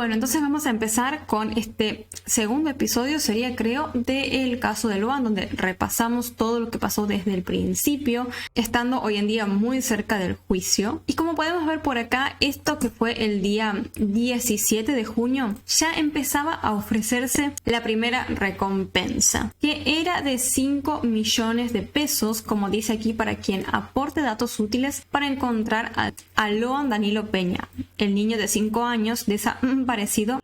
Bueno, entonces vamos a empezar con este segundo episodio, sería creo, del caso de Loan, donde repasamos todo lo que pasó desde el principio, estando hoy en día muy cerca del juicio. Y como podemos ver por acá, esto que fue el día 17 de junio, ya empezaba a ofrecerse la primera recompensa, que era de 5 millones de pesos, como dice aquí, para quien aporte datos útiles para encontrar a Loan Danilo Peña, el niño de 5 años desaparecido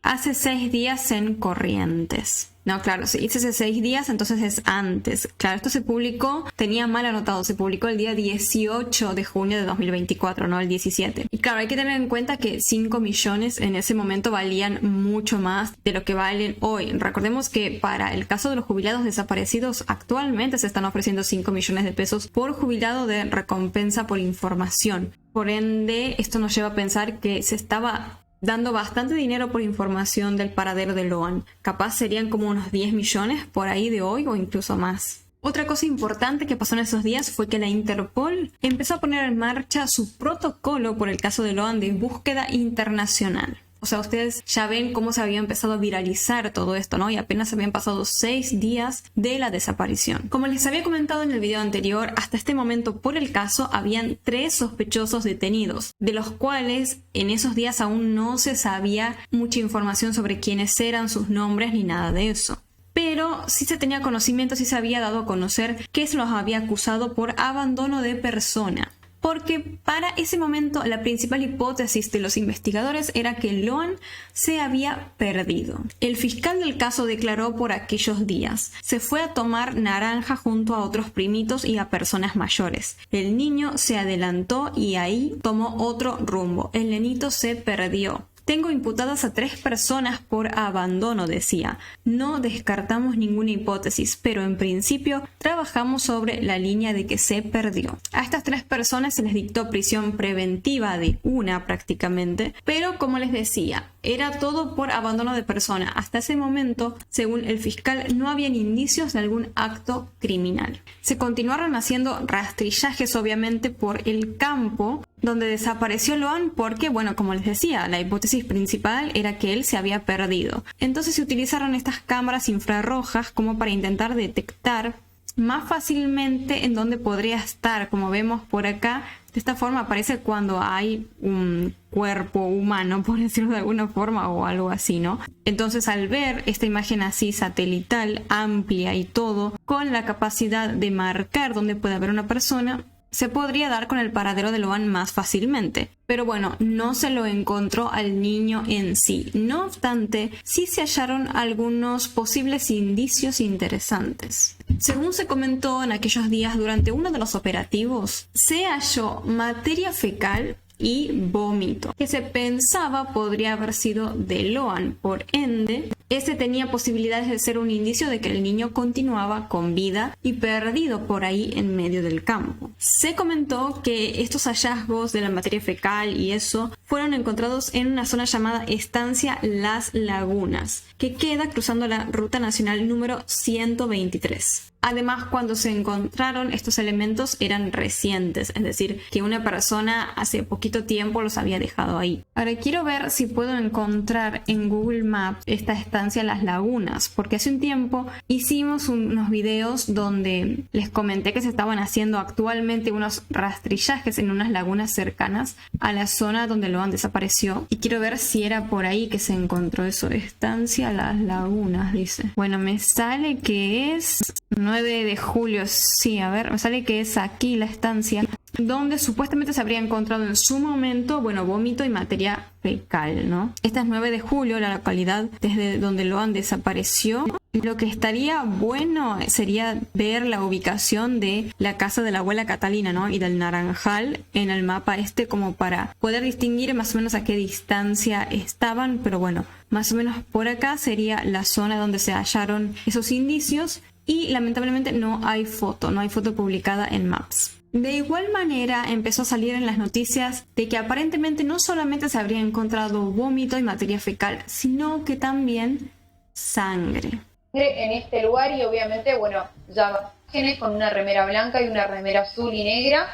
hace 6 días en Corrientes. No, claro, si dice hace 6 días, entonces es antes. Claro, esto se publicó, tenía mal anotado, se publicó el día 18 de junio de 2024, no el 17. Y claro, hay que tener en cuenta que 5 millones en ese momento valían mucho más de lo que valen hoy. Recordemos que para el caso de los jubilados desaparecidos, actualmente se están ofreciendo 5 millones de pesos por jubilado de recompensa por información. Por ende, esto nos lleva a pensar que se estaba dando bastante dinero por información del paradero de Loan. Capaz serían como unos 10 millones por ahí de hoy o incluso más. Otra cosa importante que pasó en esos días fue que la Interpol empezó a poner en marcha su protocolo por el caso de Loan de búsqueda internacional. O sea, ustedes ya ven cómo se había empezado a viralizar todo esto, ¿no? Y apenas habían pasado 6 días de la desaparición. Como les había comentado en el video anterior, hasta este momento por el caso habían 3 sospechosos detenidos, de los cuales en esos días aún no se sabía mucha información sobre quiénes eran, sus nombres ni nada de eso. Pero sí se tenía conocimiento, sí se había dado a conocer que se los había acusado por abandono de persona. Porque para ese momento la principal hipótesis de los investigadores era que Loan se había perdido. El fiscal del caso declaró por aquellos días: se fue a tomar naranja junto a otros primitos y a personas mayores. El niño se adelantó y ahí tomó otro rumbo. El nenito se perdió. Tengo imputadas a 3 personas por abandono, decía. No descartamos ninguna hipótesis, pero en principio trabajamos sobre la línea de que se perdió. A estas 3 personas se les dictó prisión preventiva de una prácticamente, pero como les decía, era todo por abandono de persona. Hasta ese momento, según el fiscal, no habían indicios de algún acto criminal. Se continuaron haciendo rastrillajes, obviamente, por el campo donde desapareció Loan porque, bueno, como les decía, la hipótesis principal era que él se había perdido. Entonces se utilizaron estas cámaras infrarrojas como para intentar detectar más fácilmente en dónde podría estar. Como vemos por acá, de esta forma aparece cuando hay un cuerpo humano, por decirlo de alguna forma, o algo así, ¿no? Entonces, al ver esta imagen así satelital, amplia y todo, con la capacidad de marcar dónde puede haber una persona, se podría dar con el paradero de Loan más fácilmente. Pero bueno, no se lo encontró al niño en sí. No obstante, sí se hallaron algunos posibles indicios interesantes. Según se comentó en aquellos días durante uno de los operativos, se halló materia fecal y vómito, que se pensaba podría haber sido de Loan. Por ende, este tenía posibilidades de ser un indicio de que el niño continuaba con vida y perdido por ahí en medio del campo. Se comentó que estos hallazgos de la materia fecal y eso fueron encontrados en una zona llamada Estancia Las Lagunas, que queda cruzando la Ruta Nacional número 123. Además, cuando se encontraron estos elementos eran recientes, es decir, que una persona hace poquito tiempo los había dejado ahí. Ahora quiero ver si puedo encontrar en Google Maps esta estancia Las Lagunas, porque hace un tiempo hicimos unos videos donde les comenté que se estaban haciendo actualmente unos rastrillajes en unas lagunas cercanas a la zona donde Loan desapareció, y quiero ver si era por ahí que se encontró eso. Estancia Las Lagunas, dice. Bueno, me sale que es 9 de julio, sí, a ver, me sale que es aquí la estancia donde supuestamente se habría encontrado en su momento, bueno, vómito y materia fecal, ¿no? Esta es 9 de julio, la localidad desde donde Loan desapareció. Lo que estaría bueno sería ver la ubicación de la casa de la abuela Catalina, ¿no? Y del Naranjal en el mapa este, como para poder distinguir más o menos a qué distancia estaban, pero bueno, más o menos por acá sería la zona donde se hallaron esos indicios. Y lamentablemente no hay foto publicada en Maps. De igual manera empezó a salir en las noticias de que aparentemente no solamente se habría encontrado vómito y materia fecal, sino que también sangre en este lugar. Y obviamente, bueno, ya imágenes con una remera blanca y una remera azul y negra.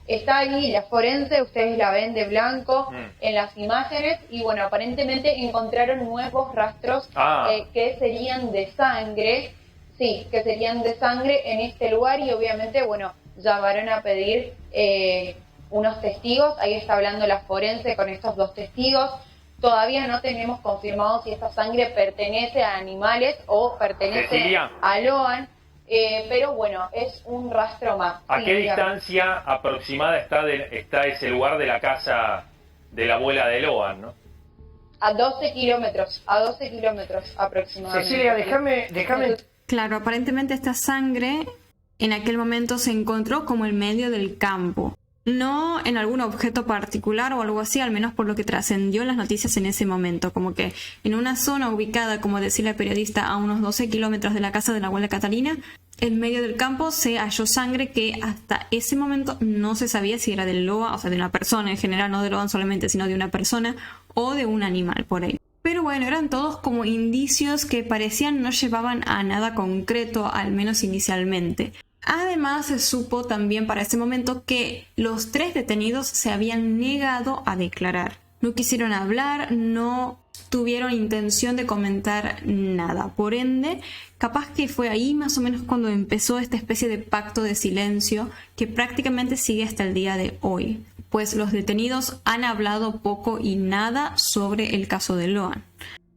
está ahí la forense, ustedes la ven de blanco en las imágenes, y bueno, aparentemente encontraron nuevos rastros que serían de sangre, que serían de sangre en este lugar, y obviamente, bueno, llamaron a pedir unos testigos. Ahí está hablando la forense con estos 2 testigos. Todavía no tenemos confirmado si esta sangre pertenece a animales o pertenece a Loan. Pero bueno, es un rastro más. ¿A qué distancia aproximada está ese lugar de la casa de la abuela de Loan, no? A 12 kilómetros aproximadamente. Cecilia, déjame... Claro, aparentemente esta sangre en aquel momento se encontró como en medio del campo. No en algún objeto particular o algo así, al menos por lo que trascendió en las noticias en ese momento. Como que en una zona ubicada, como decía la periodista, a unos 12 kilómetros de la casa de la abuela Catalina, en medio del campo se halló sangre que hasta ese momento no se sabía si era del loa, o sea, de una persona en general, no de loa solamente, sino de una persona o de un animal por ahí. Pero bueno, eran todos como indicios que parecían no llevaban a nada concreto, al menos inicialmente. Además, se supo también para ese momento que los 3 detenidos se habían negado a declarar. No quisieron hablar, no tuvieron intención de comentar nada. Por ende, capaz que fue ahí más o menos cuando empezó esta especie de pacto de silencio que prácticamente sigue hasta el día de hoy. Pues los detenidos han hablado poco y nada sobre el caso de Loan.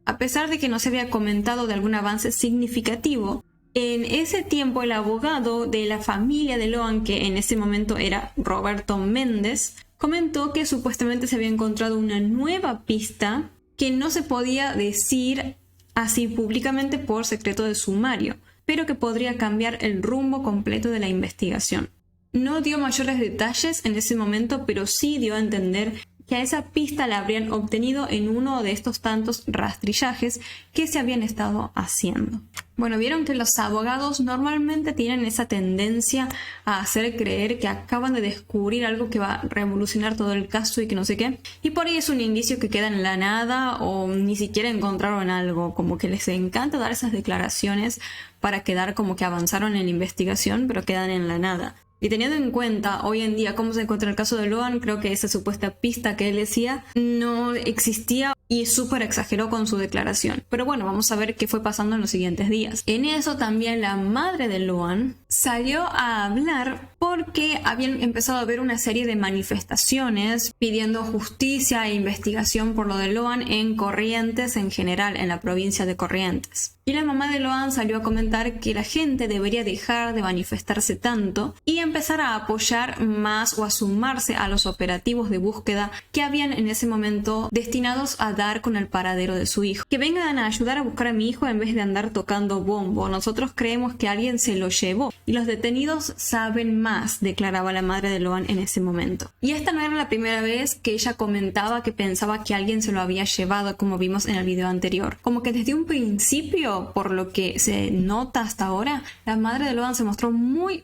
A pesar de que no se había comentado de algún avance significativo, en ese tiempo el abogado de la familia de Loan, que en ese momento era Roberto Méndez, comentó que supuestamente se había encontrado una nueva pista que no se podía decir así públicamente por secreto de sumario, pero que podría cambiar el rumbo completo de la investigación. No dio mayores detalles en ese momento, pero sí dio a entender que a esa pista la habrían obtenido en uno de estos tantos rastrillajes que se habían estado haciendo. Bueno, vieron que los abogados normalmente tienen esa tendencia a hacer creer que acaban de descubrir algo que va a revolucionar todo el caso y que no sé qué. Y por ahí es un indicio que queda en la nada o ni siquiera encontraron algo. Como que les encanta dar esas declaraciones para quedar como que avanzaron en la investigación, pero quedan en la nada. Y teniendo en cuenta hoy en día cómo se encuentra el caso de Loan, creo que esa supuesta pista que él decía no existía y súper exageró con su declaración. Pero bueno, vamos a ver qué fue pasando en los siguientes días. En eso también la madre de Loan salió a hablar porque habían empezado a haber una serie de manifestaciones pidiendo justicia e investigación por lo de Loan en Corrientes en general, en la provincia de Corrientes. Y la mamá de Loan salió a comentar que la gente debería dejar de manifestarse tanto y empezar a apoyar más o a sumarse a los operativos de búsqueda que habían en ese momento destinados a dar con el paradero de su hijo. Que vengan a ayudar a buscar a mi hijo en vez de andar tocando bombo. Nosotros creemos que alguien se lo llevó y los detenidos saben más, declaraba la madre de Loan en ese momento. Y esta no era la primera vez que ella comentaba que pensaba que alguien se lo había llevado, como vimos en el video anterior. Como que desde un principio, por lo que se nota hasta ahora, la madre de Loan se mostró muy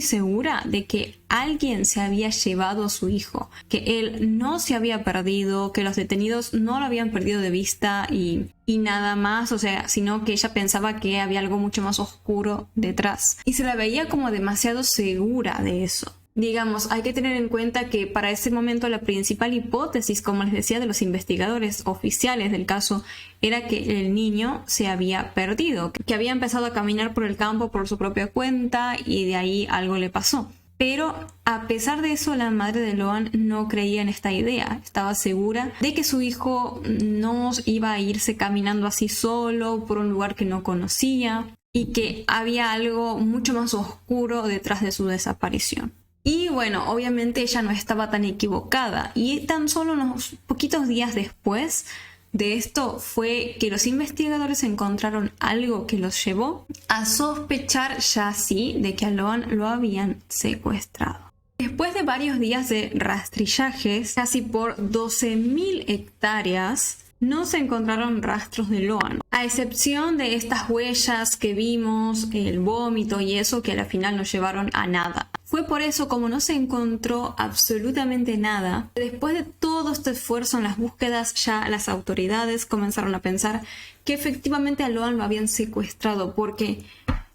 segura de que alguien se había llevado a su hijo, que él no se había perdido, que los detenidos no lo habían perdido de vista y nada más, o sea, sino que ella pensaba que había algo mucho más oscuro detrás. Y se la veía como demasiado segura de eso. Digamos, hay que tener en cuenta que para ese momento la principal hipótesis, como les decía, de los investigadores oficiales del caso era que el niño se había perdido, que había empezado a caminar por el campo por su propia cuenta y de ahí algo le pasó. Pero a pesar de eso, la madre de Loan no creía en esta idea. Estaba segura de que su hijo no iba a irse caminando así solo por un lugar que no conocía y que había algo mucho más oscuro detrás de su desaparición. Y bueno, obviamente ella no estaba tan equivocada y tan solo unos poquitos días después de esto fue que los investigadores encontraron algo que los llevó a sospechar ya sí de que a Loan lo habían secuestrado. Después de varios días de rastrillajes, casi por 12.000 hectáreas, no se encontraron rastros de Loan, a excepción de estas huellas que vimos, el vómito y eso que al final no llevaron a nada. Fue por eso, como no se encontró absolutamente nada, después de todo este esfuerzo en las búsquedas, ya las autoridades comenzaron a pensar que efectivamente a Loan lo habían secuestrado, porque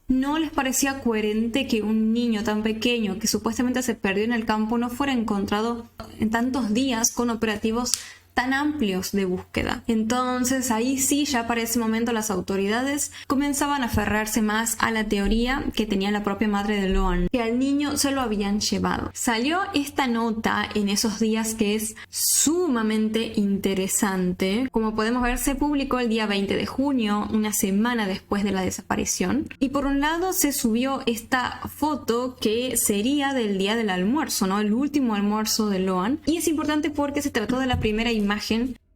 no les parecía coherente que un niño tan pequeño que supuestamente se perdió en el campo no fuera encontrado en tantos días con operativos tan amplios de búsqueda. Entonces ahí sí, ya para ese momento las autoridades comenzaban a aferrarse más a la teoría que tenía la propia madre de Loan, que al niño se lo habían llevado. Salió esta nota en esos días que es sumamente interesante. Como podemos ver, se publicó el día 20 de junio, una semana después de la desaparición. Y por un lado se subió esta foto que sería del día del almuerzo, ¿no? El último almuerzo de Loan. Y es importante porque se trató de la primera imagen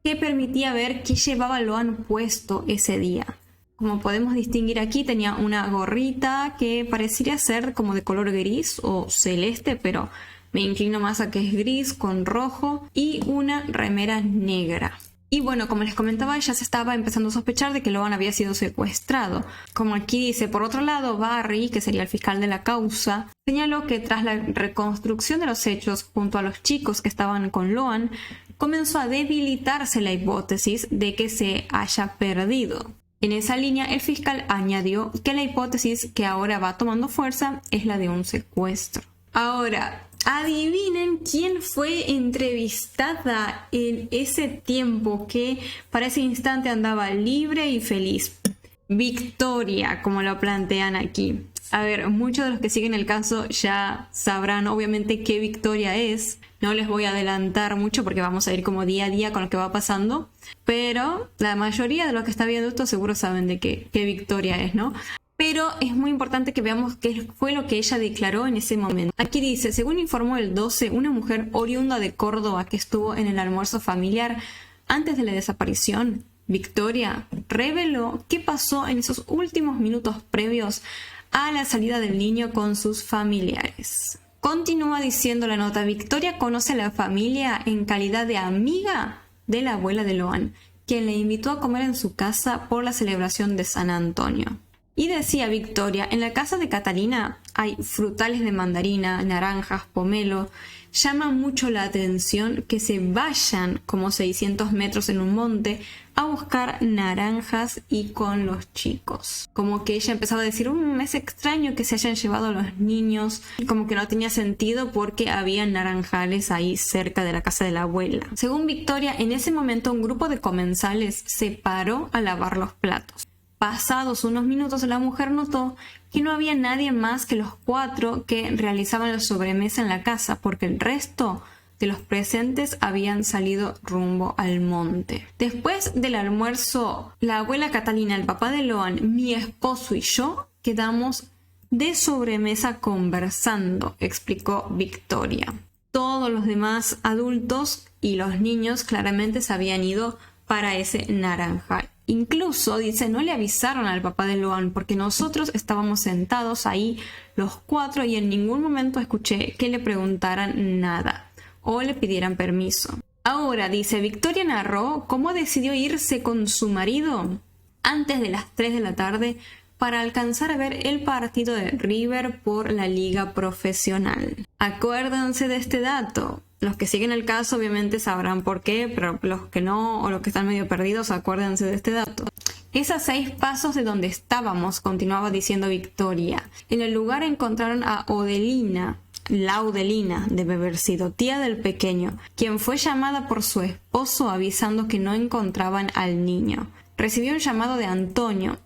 que permitía ver qué llevaba Loan puesto ese día. Como podemos distinguir aquí, tenía una gorrita que parecería ser como de color gris o celeste, pero me inclino más a que es gris con rojo, y una remera negra. Y bueno, como les comentaba, ya se estaba empezando a sospechar de que Loan había sido secuestrado. Como aquí dice, por otro lado, Barry, que sería el fiscal de la causa, señaló que tras la reconstrucción de los hechos junto a los chicos que estaban con Loan, comenzó a debilitarse la hipótesis de que se haya perdido. En esa línea, el fiscal añadió que la hipótesis que ahora va tomando fuerza es la de un secuestro. Ahora, adivinen quién fue entrevistada en ese tiempo que para ese instante andaba libre y feliz. Victoria, como lo plantean aquí. A ver, muchos de los que siguen el caso ya sabrán obviamente qué Victoria es. No les voy a adelantar mucho porque vamos a ir como día a día con lo que va pasando. Pero la mayoría de los que está viendo esto seguro saben de qué Victoria es, ¿no? Pero es muy importante que veamos qué fue lo que ella declaró en ese momento. Aquí dice, según informó el 12, una mujer oriunda de Córdoba que estuvo en el almuerzo familiar antes de la desaparición, Victoria, reveló qué pasó en esos últimos minutos previos a la salida del niño con sus familiares. Continúa diciendo la nota, Victoria conoce a la familia en calidad de amiga de la abuela de Loan, quien le invitó a comer en su casa por la celebración de San Antonio. Y decía Victoria, en la casa de Catalina hay frutales de mandarina, naranjas, pomelo. Llama mucho la atención que se vayan como 600 metros en un monte a buscar naranjas y con los chicos. Como que ella empezaba a decir, es extraño que se hayan llevado a los niños. Como que no tenía sentido porque había naranjales ahí cerca de la casa de la abuela. Según Victoria, en ese momento un grupo de comensales se paró a lavar los platos. Pasados unos minutos, la mujer notó que no había nadie más que los 4 que realizaban la sobremesa en la casa, porque el resto de los presentes habían salido rumbo al monte. Después del almuerzo, la abuela Catalina, el papá de Loan, mi esposo y yo quedamos de sobremesa conversando, explicó Victoria. Todos los demás adultos y los niños claramente se habían ido para ese naranjal. Incluso, dice, no le avisaron al papá de Loan porque nosotros estábamos sentados ahí los 4 y en ningún momento escuché que le preguntaran nada o le pidieran permiso. Ahora, dice, Victoria narró cómo decidió irse con su marido antes de las 3 de la tarde para alcanzar a ver el partido de River por la liga profesional. Acuérdense de este dato. Los que siguen el caso obviamente sabrán por qué, pero los que no o los que están medio perdidos, acuérdense de este dato. Es a 6 pasos de donde estábamos, continuaba diciendo Victoria. En el lugar encontraron a Odelina, la Odelina debe haber sido tía del pequeño, quien fue llamada por su esposo avisando que no encontraban al niño. Recibió un llamado de Antonio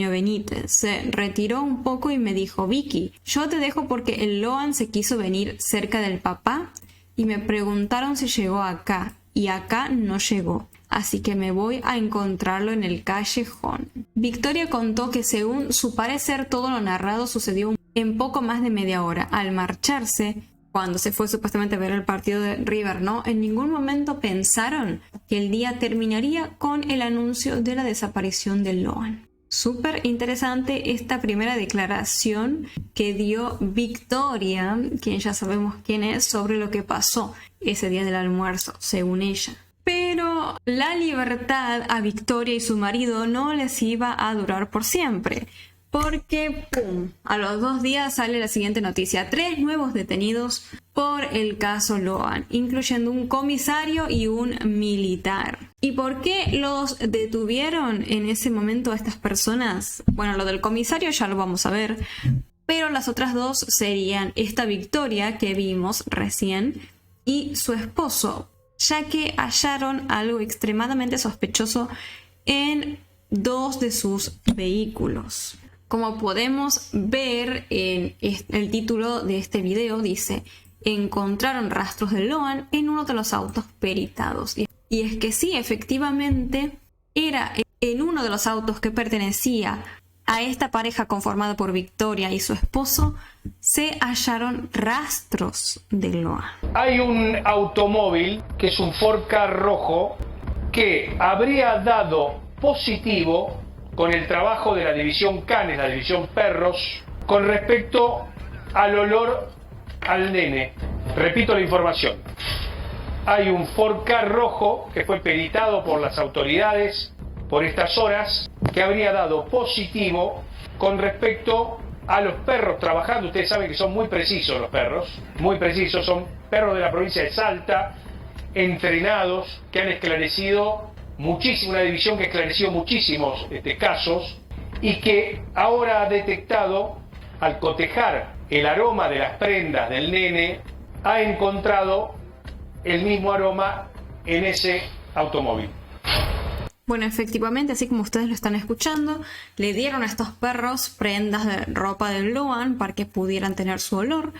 Benítez. Se retiró un poco y me dijo, Vicky, yo te dejo porque el Loan se quiso venir cerca del papá y me preguntaron si llegó acá y acá no llegó. Así que me voy a encontrarlo en el callejón. Victoria contó que según su parecer todo lo narrado sucedió en poco más de media hora. Al marcharse, cuando se fue supuestamente a ver el partido de River, ¿no? En ningún momento pensaron que el día terminaría con el anuncio de la desaparición de Loan. Súper interesante esta primera declaración que dio Victoria, quien ya sabemos quién es, sobre lo que pasó ese día del almuerzo, según ella. Pero la libertad a Victoria y su marido no les iba a durar por siempre, Porque, ¡pum!, a los 2 días sale la siguiente noticia. 3 nuevos detenidos por el caso Loan, incluyendo un comisario y un militar. ¿Y por qué los detuvieron en ese momento a estas personas? Bueno, lo del comisario ya lo vamos a ver, pero las otras dos serían esta Victoria que vimos recién y su esposo, ya que hallaron algo extremadamente sospechoso en 2 de sus vehículos. Como podemos ver en el título de este video, dice: encontraron rastros de Loan en uno de los autos peritados. Y es que sí, efectivamente, era en uno de los autos que pertenecía a esta pareja conformada por Victoria y su esposo, se hallaron rastros de Loan. Hay un automóvil que es un Ford Ka rojo que habría dado positivo con el trabajo de la división canes, la división perros, con respecto al olor al nene. Repito la información. Hay un Ford Ka rojo que fue peritado por las autoridades por estas horas, que habría dado positivo con respecto a los perros trabajando. Ustedes saben que son muy precisos los perros, muy precisos, son perros de la provincia de Salta, entrenados, que han esclarecido muchísimo, una división que ha esclarecido muchísimos casos y que ahora ha detectado, al cotejar el aroma de las prendas del nene, ha encontrado el mismo aroma en ese automóvil. Bueno, efectivamente, así como ustedes lo están escuchando, le dieron a estos perros prendas de ropa de Loan para que pudieran tener su olor,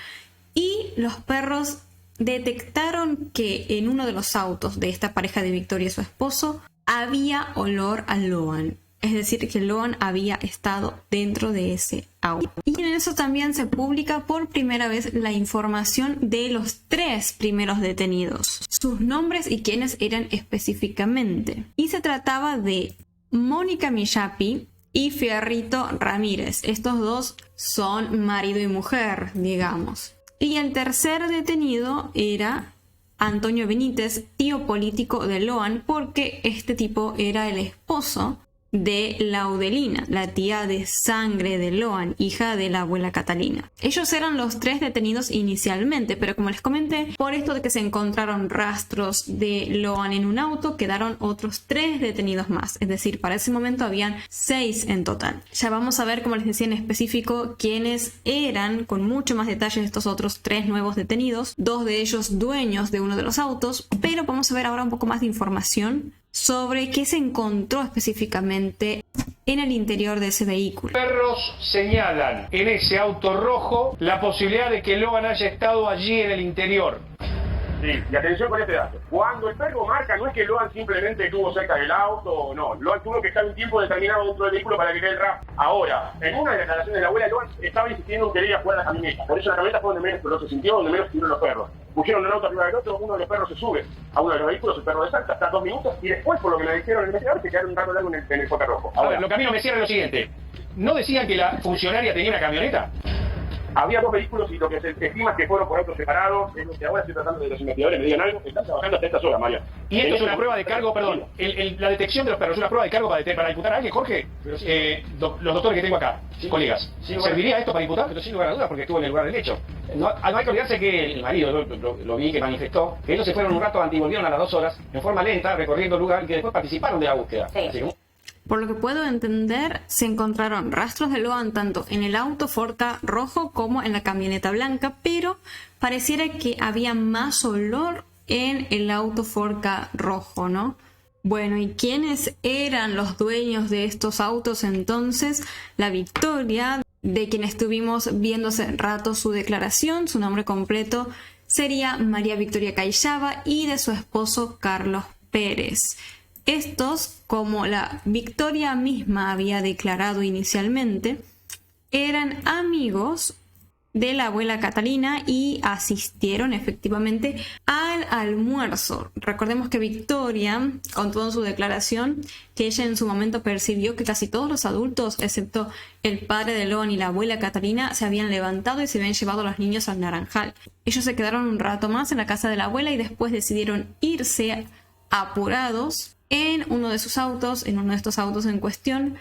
y los perros detectaron que en uno de los autos de esta pareja de Victoria y su esposo había olor a Loan. Es decir, que Loan había estado dentro de ese auto. Y en eso también se publica por primera vez la información de los 3 primeros detenidos, sus nombres y quiénes eran específicamente. Y se trataba de Mónica Millapi y Fierrito Ramírez. Estos 2 son marido y mujer, digamos. Y el tercer detenido era Antonio Benítez, tío político de Loan, porque este tipo era el esposo de Laudelina, la tía de sangre de Loan, hija de la abuela Catalina. Ellos eran los 3 detenidos inicialmente, pero como les comenté, por esto de que se encontraron rastros de Loan en un auto, quedaron otros 3 detenidos más. Es decir, para ese momento habían 6 en total. Ya vamos a ver, como les decía en específico, quiénes eran con mucho más detalles estos otros 3 nuevos detenidos, 2 de ellos dueños de uno de los autos, pero vamos a ver ahora un poco más de información sobre qué se encontró específicamente en el interior de ese vehículo. Perros señalan en ese auto rojo la posibilidad de que Loan haya estado allí en el interior. Sí, y atención con este dato. Cuando el perro marca, no es que Loan simplemente estuvo cerca del auto, no. Loan tuvo que estar un tiempo determinado dentro del vehículo para que quede el rap. Ahora, en una de las declaraciones de la abuela, Loan estaba insistiendo en que quería fuera de la camioneta. Por eso la camioneta fue donde menos se sintió, donde menos estuvieron los perros. Pusieron un auto arriba del otro, uno de los perros se sube a uno de los vehículos, el perro de Salta, está 2 minutos, y después, por lo que me dijeron el investigador, se quedaron un rato largo en el Ford Ka rojo. Ahora, lo que a mí no me cierra es lo siguiente. ¿No decían que la funcionaria tenía una camioneta? Había 2 vehículos y lo que se estima que fueron por autos separados, es lo que ahora estoy tratando de que los investigadores me digan algo, están trabajando hasta estas horas, María. Y esto es una prueba de cargo, perdón, la detección de los perros es una prueba de cargo para imputar a alguien, Jorge. Los doctores que tengo acá, colegas, ¿serviría esto para imputar? Pero sin lugar a dudas, porque estuvo en el lugar del hecho. No hay que olvidarse que el marido, lo vi que manifestó, que ellos se fueron un rato antes y volvieron a las 2 horas, en forma lenta, recorriendo el lugar, y que después participaron de la búsqueda. Sí. Así que, Por lo que puedo entender, se encontraron rastros de Loan tanto en el auto Ford Ka rojo como en la camioneta blanca, pero pareciera que había más olor en el auto Ford Ka rojo, ¿no? Bueno, ¿y quiénes eran los dueños de estos autos entonces? La Victoria, de quien estuvimos viendo hace rato su declaración, su nombre completo sería María Victoria Cayaba, y de su esposo Carlos Pérez. Estos, como la Victoria misma había declarado inicialmente, eran amigos de la abuela Catalina y asistieron efectivamente al almuerzo. Recordemos que Victoria contó en su declaración que ella en su momento percibió que casi todos los adultos, excepto el padre de Loan y la abuela Catalina, se habían levantado y se habían llevado a los niños al Naranjal. Ellos se quedaron un rato más en la casa de la abuela y después decidieron irse apurados en uno de sus autos, en uno de estos autos en cuestión,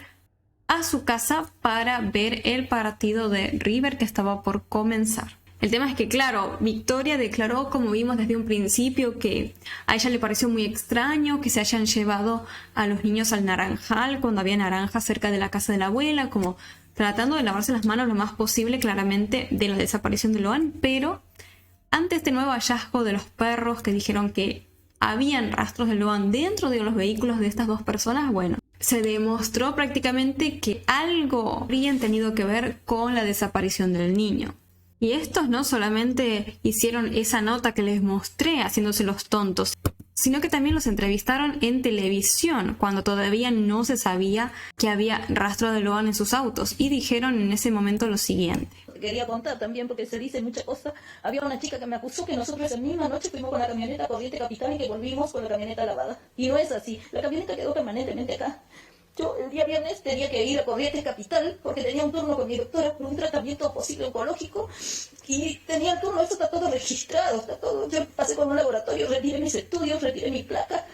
a su casa para ver el partido de River que estaba por comenzar. El tema es que, claro, Victoria declaró, como vimos desde un principio, que a ella le pareció muy extraño que se hayan llevado a los niños al Naranjal cuando había naranjas cerca de la casa de la abuela, como tratando de lavarse las manos lo más posible, claramente, de la desaparición de Loan. Pero ante este nuevo hallazgo de los perros que dijeron que habían rastros de Loan dentro de los vehículos de estas dos personas, bueno, se demostró prácticamente que algo habrían tenido que ver con la desaparición del niño. Y estos no solamente hicieron esa nota que les mostré haciéndose los tontos, sino que también los entrevistaron en televisión cuando todavía no se sabía que había rastro de Loan en sus autos, y dijeron en ese momento lo siguiente. Quería contar también porque se dice muchas cosas. Había una chica que me acusó que nosotros esa misma noche fuimos con la camioneta a Corrientes Capital y que volvimos con la camioneta lavada. Y no es así. La camioneta quedó permanentemente acá. Yo el día viernes tenía que ir a Corrientes Capital porque tenía un turno con mi doctora por un tratamiento posible oncológico y tenía el turno, eso está todo registrado, está todo. Yo pasé con un laboratorio, retiré mis estudios, retiré mi placa,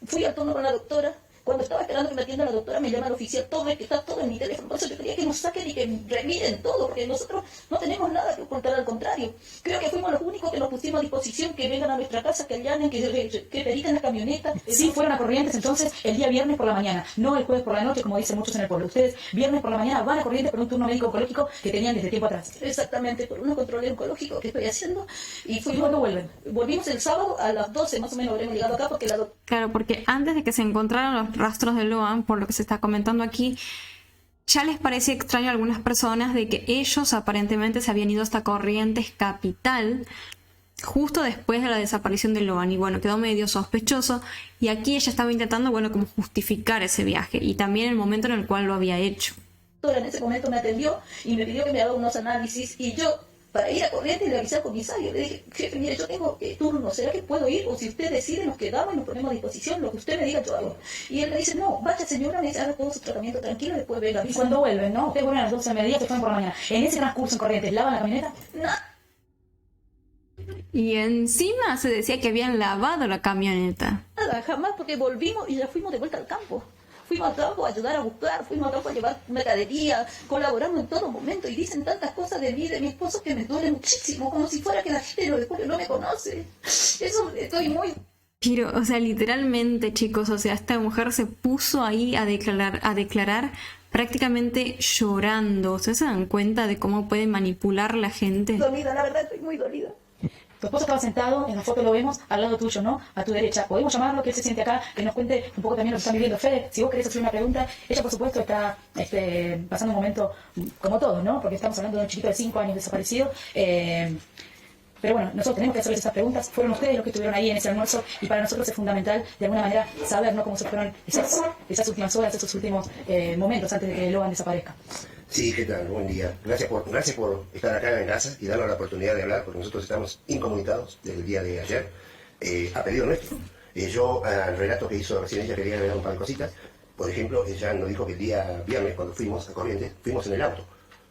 fui al turno con la doctora. Cuando estaba esperando que me atienda la doctora, me llama el oficial Torres, que está todo en mi teléfono. Entonces yo quería que nos saquen y que remiren todo, porque nosotros no tenemos nada que ocultar, al contrario. Creo que fuimos los únicos que nos pusimos a disposición, que vengan a nuestra casa, que allanen, que periten la camioneta. Sí, fueron a Corrientes entonces el día viernes por la mañana, no el jueves por la noche, como dicen muchos en el pueblo. Ustedes viernes por la mañana van a Corrientes por un turno médico oncológico que tenían desde tiempo atrás. Exactamente, por un control oncológico que estoy haciendo. Y fuimos. ¿Y cuándo vuelven? Volvimos el sábado a las 12, más o menos, habremos llegado acá porque la doctora... Claro, porque antes de que se encontraran los rastros de Loan, por lo que se está comentando aquí, ya les parecía extraño a algunas personas de que ellos aparentemente se habían ido hasta Corrientes Capital justo después de la desaparición de Loan, y bueno, quedó medio sospechoso, y aquí ella estaba intentando, bueno, como justificar ese viaje y también el momento en el cual lo había hecho. En ese momento me atendió y me pidió que me haga unos análisis, y yo, para ir a Corrientes, le avisé al comisario, le dije, jefe, mire, yo tengo turno, ¿será que puedo ir? O si usted decide, nos quedamos y nos ponemos a disposición, lo que usted me diga yo hago. Y él me dice, no, vaya señora, me dice, haga todo su tratamiento tranquilo, después venga. ¿Y cuando vuelven, no? Ustedes vuelven a las 12 de mediodía, se fueron por la mañana. En ese transcurso en Corrientes, ¿lavan la camioneta? No. Y encima se decía que habían lavado la camioneta. Nada, jamás, porque volvimos y ya fuimos de vuelta al campo. Fuimos al campo a ayudar a buscar, fuimos al campo a llevar mercadería, colaborando en todo momento, y dicen tantas cosas de mí, de mi esposo, que me duele muchísimo, como si fuera que la gente no me conoce. Eso estoy muy... Pero, o sea, literalmente, chicos, o sea, esta mujer se puso ahí a declarar prácticamente llorando. ¿Ustedes se dan cuenta de cómo puede manipular la gente? Dolida, la verdad, estoy muy dolida. Tu esposo estaba sentado, en la foto lo vemos, al lado tuyo, ¿no? A tu derecha. ¿Podemos llamarlo, que él se siente acá, que nos cuente un poco también lo que están viviendo? Fede, si vos querés hacer una pregunta, ella por supuesto está pasando un momento como todos, ¿no? Porque estamos hablando de un chiquito de 5 años desaparecido. Pero bueno, nosotros tenemos que hacerles esas preguntas. Fueron ustedes los que estuvieron ahí en ese almuerzo, y para nosotros es fundamental, de alguna manera, saber, ¿no?, cómo se fueron esas últimas horas, esos últimos momentos antes de que Loan desaparezca. Sí, ¿qué tal? Buen día. Gracias por estar acá en casa y darnos la oportunidad de hablar, porque nosotros estamos incomunicados desde el día de ayer, a pedido nuestro. Yo, al relato que hizo recién ella, quería agregar un par de cositas. Por ejemplo, ella nos dijo que el día viernes, cuando fuimos a Corrientes, fuimos en el auto,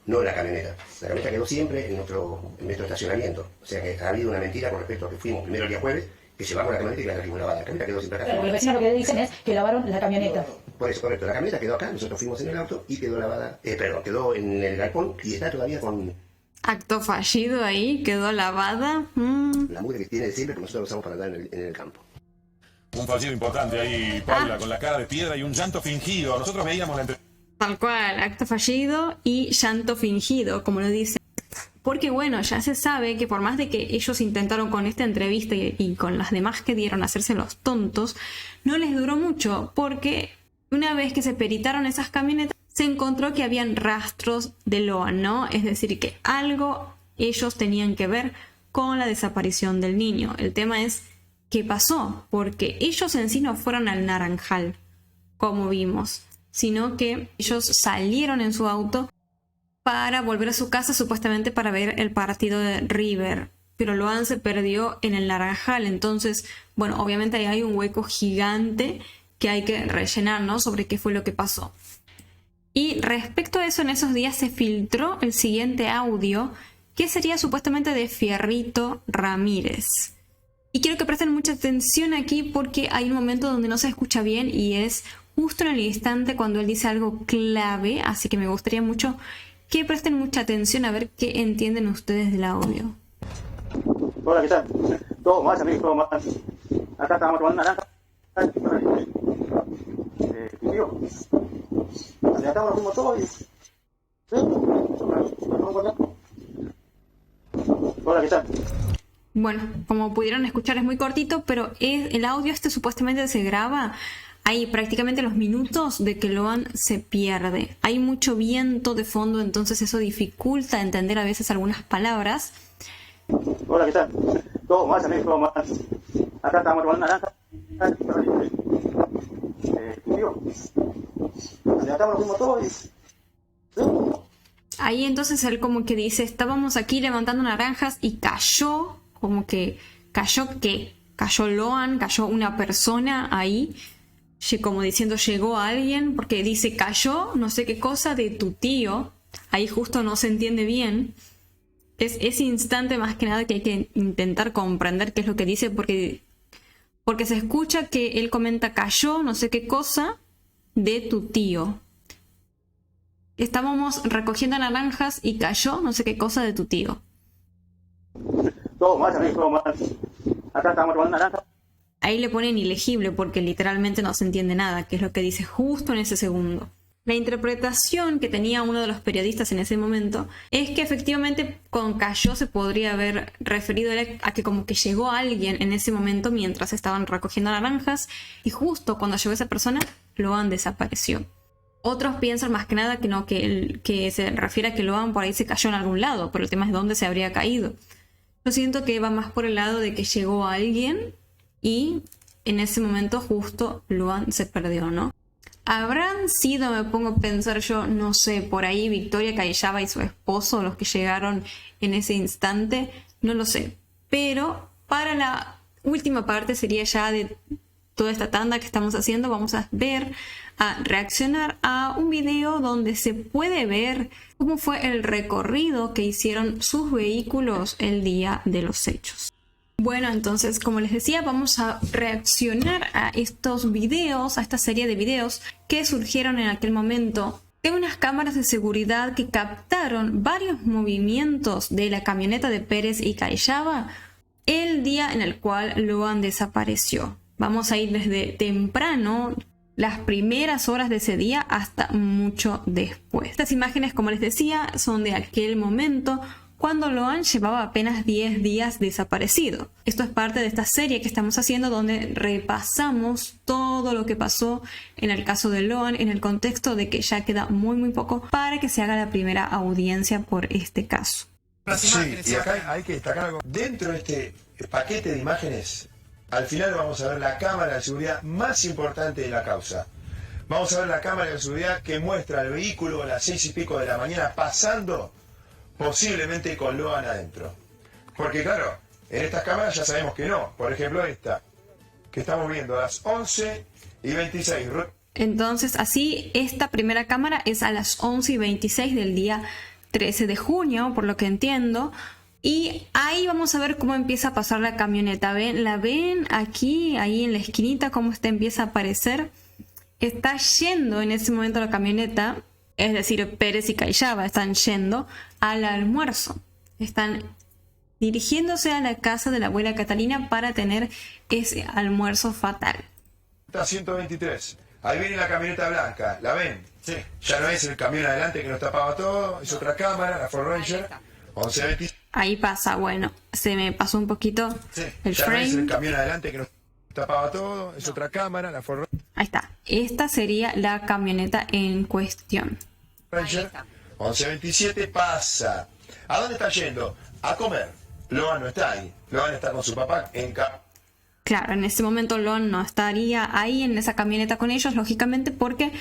no en la camioneta. La camioneta quedó siempre en nuestro estacionamiento. O sea que ha habido una mentira con respecto a que fuimos primero el día jueves, que llevamos la camioneta y la trajimos lavada. La camioneta quedó siempre acá. Claro, los vecinos lo que dicen es que lavaron la camioneta. Por eso, correcto. La camioneta quedó acá, nosotros fuimos en el auto y quedó lavada, quedó en el galpón y está todavía con... Acto fallido ahí, quedó lavada. La mugre que tiene de siempre, que nosotros usamos para andar en el campo. Un fallido importante ahí, Paula, con la cara de piedra y un llanto fingido. Nosotros veíamos la entrevista. Tal cual, acto fallido y llanto fingido, como lo dicen. Porque bueno, ya se sabe que por más de que ellos intentaron con esta entrevista y con las demás que dieron hacerse los tontos, no les duró mucho, porque una vez que se peritaron esas camionetas, se encontró que habían rastros de Loan, ¿no? Es decir, que algo ellos tenían que ver con la desaparición del niño. El tema es qué pasó, porque ellos en sí no fueron al Naranjal, como vimos, sino que ellos salieron en su auto para volver a su casa, supuestamente para ver el partido de River. Pero Loan se perdió en el Naranjal. Entonces, bueno, obviamente ahí hay un hueco gigante que hay que rellenar, ¿no?, sobre qué fue lo que pasó. Y respecto a eso, en esos días se filtró el siguiente audio, que sería supuestamente de Fierrito Ramírez. Y quiero que presten mucha atención aquí porque hay un momento donde no se escucha bien, y es justo en el instante cuando él dice algo clave, así que me gustaría mucho que presten mucha atención a ver qué entienden ustedes del audio. Hola, ¿qué tal? Todo más, amigos, todo más. Acá estamos tomando naranja. Tío, allá estamos, nos fuimos todos y... ¿Sí? Hola, ¿qué tal? Bueno, como pudieron escuchar es muy cortito, pero el audio supuestamente se graba ahí prácticamente los minutos de que Loan se pierde. Hay mucho viento de fondo, entonces eso dificulta entender a veces algunas palabras. Hola, ¿qué tal? Todo más, amigos, todo más. Acá estamos tomando naranja. Tío, allá estamos, nos fuimos todos y... ¿Sí? Ahí entonces él como que dice, estábamos aquí levantando naranjas y cayó, como que cayó ¿qué? Cayó Loan, cayó una persona ahí, como diciendo llegó alguien, porque dice cayó no sé qué cosa de tu tío, ahí justo no se entiende bien. Es ese instante más que nada que hay que intentar comprender qué es lo que dice, porque se escucha que él comenta cayó no sé qué cosa de tu tío. Estábamos recogiendo naranjas y cayó no sé qué cosa de tu tío. Todo más, amigos, todo más. Acá estamos tomando naranja. Ahí le ponen ilegible porque literalmente no se entiende nada, que es lo que dice justo en ese segundo. La interpretación que tenía uno de los periodistas en ese momento es que efectivamente con cayó se podría haber referido a que como que llegó alguien en ese momento mientras estaban recogiendo naranjas y justo cuando llegó esa persona, Loan desapareció. Otros piensan más que nada que no, que se refiere a que Loan por ahí se cayó en algún lado, pero el tema es dónde se habría caído. Yo siento que va más por el lado de que llegó alguien y en ese momento justo Loan se perdió, ¿no? ¿Habrán sido, me pongo a pensar yo, no sé, por ahí Victoria Callava y su esposo los que llegaron en ese instante? No lo sé. Pero para la última parte sería ya de toda esta tanda que estamos haciendo, vamos a reaccionar a un video donde se puede ver cómo fue el recorrido que hicieron sus vehículos el día de los hechos. Bueno, entonces, como les decía, vamos a reaccionar a estos videos, a esta serie de videos que surgieron en aquel momento de unas cámaras de seguridad que captaron varios movimientos de la camioneta de Pérez y Callava el día en el cual Loan desapareció. Vamos a ir desde temprano, las primeras horas de ese día, hasta mucho después. Estas imágenes, como les decía, son de aquel momento cuando Loan llevaba apenas 10 días desaparecido. Esto es parte de esta serie que estamos haciendo donde repasamos todo lo que pasó en el caso de Loan en el contexto de que ya queda muy poco para que se haga la primera audiencia por este caso. Sí, y acá hay que destacar algo. Dentro de este paquete de imágenes, al final vamos a ver la cámara de seguridad más importante de la causa. Vamos a ver la cámara de seguridad que muestra el vehículo a las 6 y pico de la mañana pasando, posiblemente con Loan adentro. Porque claro, en estas cámaras ya sabemos que no. Por ejemplo esta, que estamos viendo a las 11:26. Entonces así, esta primera cámara es a las 11:26 del día 13 de junio, por lo que entiendo. Y ahí vamos a ver cómo empieza a pasar la camioneta. ¿La ven aquí, ahí en la esquinita, cómo empieza a aparecer? Está yendo en ese momento la camioneta, es decir, Pérez y Callava están yendo al almuerzo. Están dirigiéndose a la casa de la abuela Catalina para tener ese almuerzo fatal. Está 123. Ahí viene la camioneta blanca, ¿la ven? Sí. Ya no es el camión adelante que nos tapaba todo, es otra cámara, la Ford Ranger, 11:26. Ahí pasa, bueno, se me pasó un poquito el ya frame. No es el camión adelante que nos tapaba todo, es otra cámara, la Ford Ahí está. Esta sería la camioneta en cuestión. Ranger, 11:27 pasa. ¿A dónde está yendo? A comer. Loan no está ahí. Loan está con su papá en Claro, en ese momento Loan no estaría ahí en esa camioneta con ellos, lógicamente, porque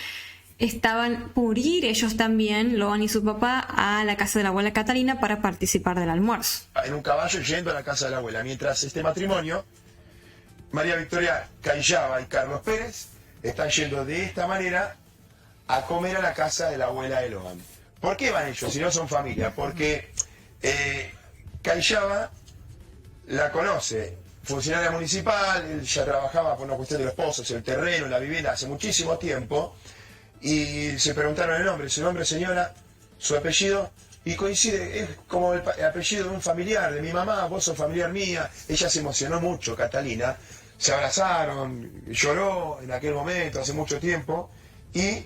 estaban por ir ellos también, Loan y su papá, a la casa de la abuela Catalina para participar del almuerzo. En un caballo yendo a la casa de la abuela. Mientras este matrimonio, María Victoria Callava y Carlos Pérez, están yendo de esta manera a comer a la casa de la abuela de Loan. ¿Por qué van ellos si no son familia? Porque Callava la conoce funcionaria municipal, él ya trabajaba por una cuestión de los pozos, el terreno, la vivienda, hace muchísimo tiempo, y se preguntaron el nombre, su nombre, señora, su apellido, y coincide, es como el apellido de un familiar, de mi mamá, vos sos familiar mía. Ella se emocionó mucho, Catalina, se abrazaron, lloró en aquel momento, hace mucho tiempo, y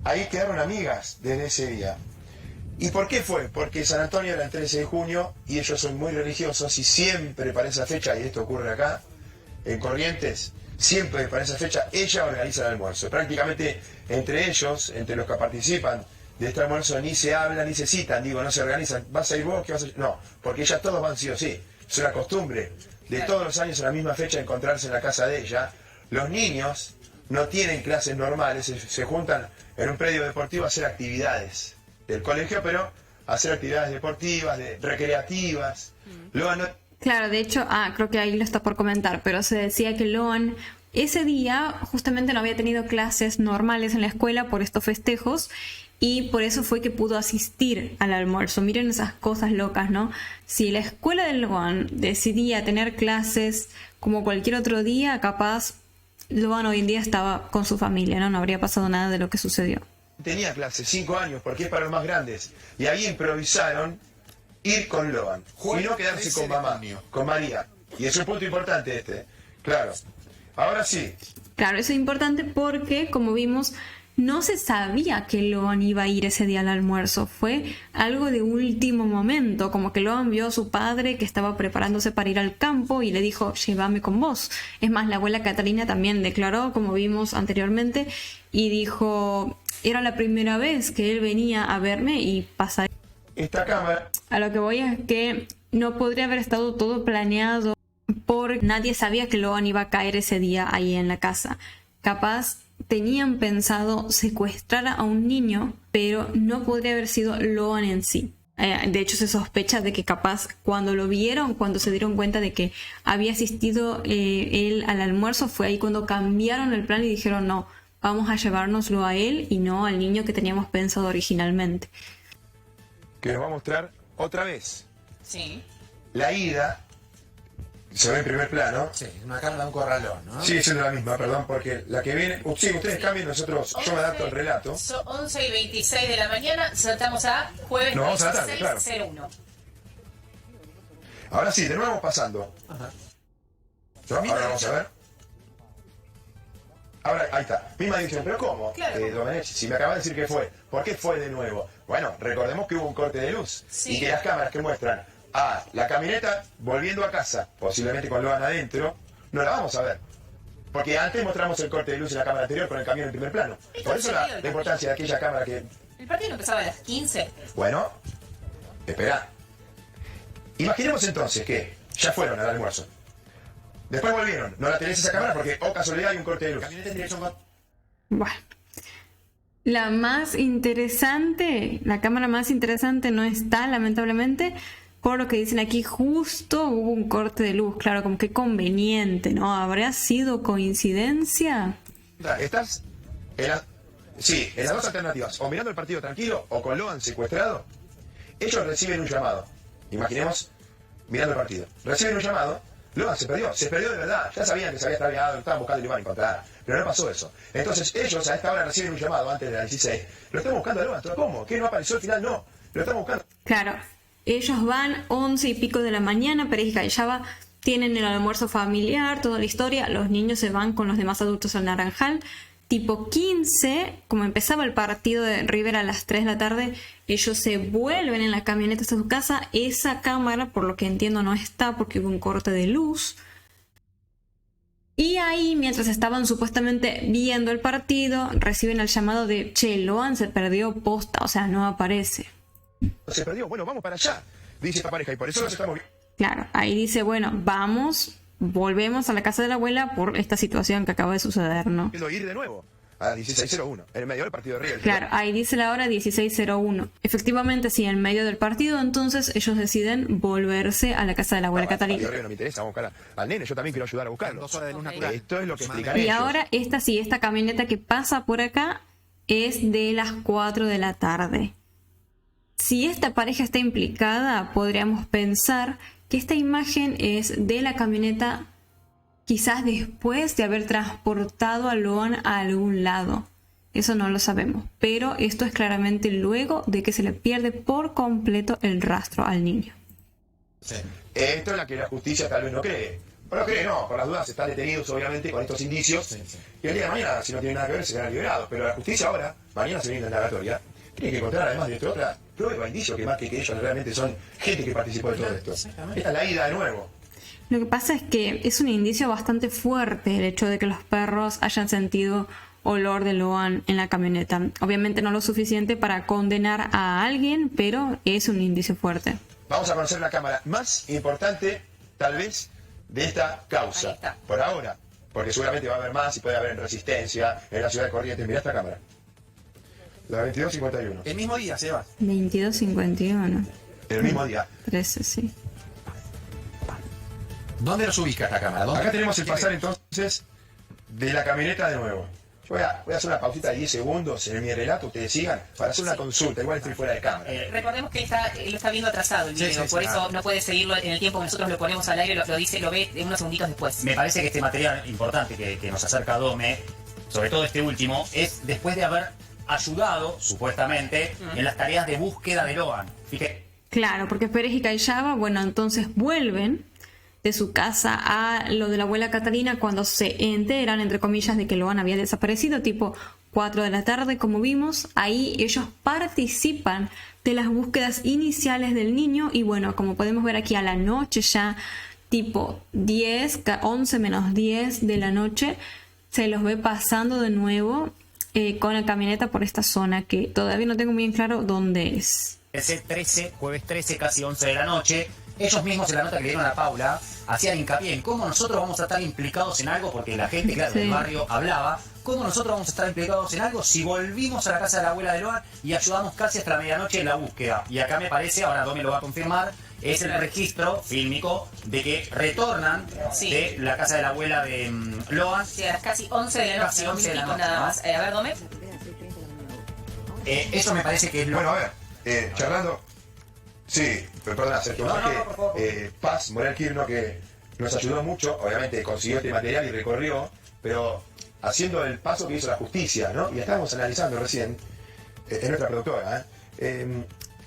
ahí quedaron amigas desde ese día. ¿Y por qué fue? Porque San Antonio era el 13 de junio y ellos son muy religiosos y siempre para esa fecha, y esto ocurre acá, en Corrientes, siempre para esa fecha ella organiza el almuerzo. Prácticamente entre ellos, entre los que participan de este almuerzo, ni se hablan ni se citan, digo, no se organizan. ¿Vas a ir vos? ¿Qué vas a ir? No, porque ya todos van sí o sí. Es una costumbre de todos los años a la misma fecha encontrarse en la casa de ella. Los niños no tienen clases normales, se juntan en un predio deportivo a hacer actividades del colegio, pero hacer actividades deportivas, recreativas. Claro, de hecho, creo que ahí lo está por comentar, pero se decía que Loan ese día justamente no había tenido clases normales en la escuela por estos festejos y por eso fue que pudo asistir al almuerzo. Miren esas cosas locas, ¿no? Si la escuela de Loan decidía tener clases como cualquier otro día, capaz Loan hoy en día estaba con su familia, ¿no? No habría pasado nada de lo que sucedió. Tenía clases, 5 años, porque es para los más grandes. Y ahí improvisaron ir con Loan. Y no quedarse con mamá, con María. Y es un punto importante este. Claro. Ahora sí. Claro, eso es importante porque, como vimos, no se sabía que Loan iba a ir ese día al almuerzo. Fue algo de último momento, como que Loan vio a su padre que estaba preparándose para ir al campo y le dijo, llévame con vos. Es más, la abuela Catalina también declaró, como vimos anteriormente, y dijo, era la primera vez que él venía a verme y pasar. Esta cámara. A lo que voy es que no podría haber estado todo planeado porque nadie sabía que Loan iba a caer ese día ahí en la casa. Capaz tenían pensado secuestrar a un niño, pero no podría haber sido Loan en sí. De hecho, se sospecha de que capaz cuando lo vieron, cuando se dieron cuenta de que había asistido él al almuerzo, fue ahí cuando cambiaron el plan y dijeron no, vamos a llevárnoslo a él y no al niño que teníamos pensado originalmente. Que nos va a mostrar otra vez. Sí. La ida. Se ve en primer plano. Sí, una cámara de un corralón, ¿no? Sí, es la misma, perdón, porque la que viene... Sí, ustedes cambien, nosotros... Yo me adapto al relato. Son 11:26 de la mañana, saltamos a jueves 16:01. Ahora sí, de nuevo pasando. Ajá. ¿No? Ahora vamos a ver. Ahora, ahí está. Misma dirección, pero ¿cómo? Claro. Domenech, si me acabas de decir que fue, ¿por qué fue de nuevo? Bueno, recordemos que hubo un corte de luz. Sí. Y que las cámaras que muestran a la camioneta volviendo a casa, posiblemente con Loan adentro, no la vamos a ver. Porque antes mostramos el corte de luz en la cámara anterior con el camión en primer plano. Por eso la importancia de aquella cámara que... El partido empezaba a las 15. Bueno, espera. Imaginemos entonces que ya fueron al almuerzo. Después volvieron. No la tenés esa cámara porque, casualidad, hay un corte de luz. Bueno. La más interesante, la cámara más interesante no está, lamentablemente, por lo que dicen aquí, justo hubo un corte de luz. Claro, como que conveniente, ¿no? ¿Habrá sido coincidencia? ¿Estás? Sí, en las dos alternativas. O mirando el partido tranquilo o con Loan secuestrado. Ellos reciben un llamado. Imaginemos, mirando el partido. Reciben un llamado. Loan se perdió de verdad. Ya sabían que se había extraviado, lo estaban buscando y lo iban a encontrar. Pero no pasó eso. Entonces ellos a esta hora reciben un llamado antes de las 16. Lo están buscando a Loan. ¿Cómo? ¿Qué no apareció al final? No. Lo están buscando. Claro. Ellos van 11 y pico de la mañana, Perejica y Java tienen el almuerzo familiar, toda la historia. Los niños se van con los demás adultos al Naranjal. Tipo 15, como empezaba el partido de River a las 3 de la tarde, ellos se vuelven en la camioneta hasta su casa. Esa cámara, por lo que entiendo, no está porque hubo un corte de luz. Y ahí, mientras estaban supuestamente viendo el partido, reciben el llamado de che, Loan se perdió posta, o sea, no aparece. Se perdió, bueno, vamos para allá, dice esta pareja, y por eso los estamos viendo. Claro, ahí dice, bueno, volvemos a la casa de la abuela por esta situación que acaba de suceder, ¿no? Ir de nuevo a 16:01, en el medio del partido de River. Claro, ahí dice la hora 16:01. Efectivamente, sí, en medio del partido, entonces ellos deciden volverse a la casa de la abuela Catalina. No me interesa, vamos a buscar al nene, yo también quiero ayudar a buscarlo. 2 horas de luz natural. Esto es lo que explican Y ellos. ahora esta camioneta que pasa por acá es de las 4 de la tarde. Si esta pareja está implicada, podríamos pensar que esta imagen es de la camioneta quizás después de haber transportado a Loan a algún lado. Eso no lo sabemos, pero esto es claramente luego de que se le pierde por completo el rastro al niño. Sí. Esto es la que la justicia tal vez no cree. O no cree, no, por las dudas están detenidos obviamente con estos indicios. Sí. Y el día de mañana, si no tienen nada que ver, serán liberados. Pero la justicia ahora, mañana se viene la indagatoria, tiene que encontrar además de otra prueba, indicio que marque que ellos realmente son gente que participó de todo esto. Esta es la ida de nuevo. Lo que pasa es que es un indicio bastante fuerte el hecho de que los perros hayan sentido olor de Loan en la camioneta. Obviamente no lo suficiente para condenar a alguien, pero es un indicio fuerte. Vamos a conocer la cámara más importante, tal vez, de esta causa. Por ahora. Porque seguramente va a haber más y puede haber en Resistencia, en la ciudad de Corrientes. Mirá esta cámara. La 2251. El mismo día, Sebas. 2251. El mismo día. 13, sí. ¿Dónde los ubica esta cámara? Acá tenemos el pasar entonces de la camioneta de nuevo. Yo voy a hacer una pausita de 10 segundos en mi relato, ustedes sigan, para hacer una consulta, igual estoy fuera de cámara. Recordemos que él lo está viendo atrasado el video, por eso no puede seguirlo en el tiempo que nosotros lo ponemos al aire, lo ve unos segunditos después. Me parece que este material importante que nos acerca Dome, sobre todo este último, es después de haber ayudado, supuestamente, en las tareas de búsqueda de Loan. Fíjate. Claro, porque Pérez y Cayaba, bueno, entonces vuelven de su casa a lo de la abuela Catalina cuando se enteran, entre comillas, de que Loan había desaparecido, tipo 4 de la tarde, como vimos. Ahí ellos participan de las búsquedas iniciales del niño y bueno, como podemos ver aquí a la noche ya, tipo 11 menos 10 de la noche, se los ve pasando de nuevo con la camioneta por esta zona que todavía no tengo bien claro dónde es. Es el 13, jueves 13, casi 11 de la noche. Ellos mismos en la nota que le dieron a Paula hacían hincapié en cómo nosotros vamos a estar implicados en algo, porque la gente, claro, del barrio hablaba, cómo nosotros vamos a estar implicados en algo si volvimos a la casa de la abuela de Loan y ayudamos casi hasta la medianoche en la búsqueda. Y acá me parece, ahora Domi lo va a confirmar, es el registro fílmico de que retornan de la casa de la abuela de Loan. Sí, a las casi 11 de la noche, casi 11 de la noche, nada más. A ver, Dome. Eso me parece que es lo... Bueno, a ver, charlando... Sí, pero perdona, Sergio, Paz Morel Quirno, que nos ayudó mucho, obviamente consiguió este material y recorrió, pero haciendo el paso que hizo la justicia, ¿no? Y estábamos analizando recién, es nuestra productora,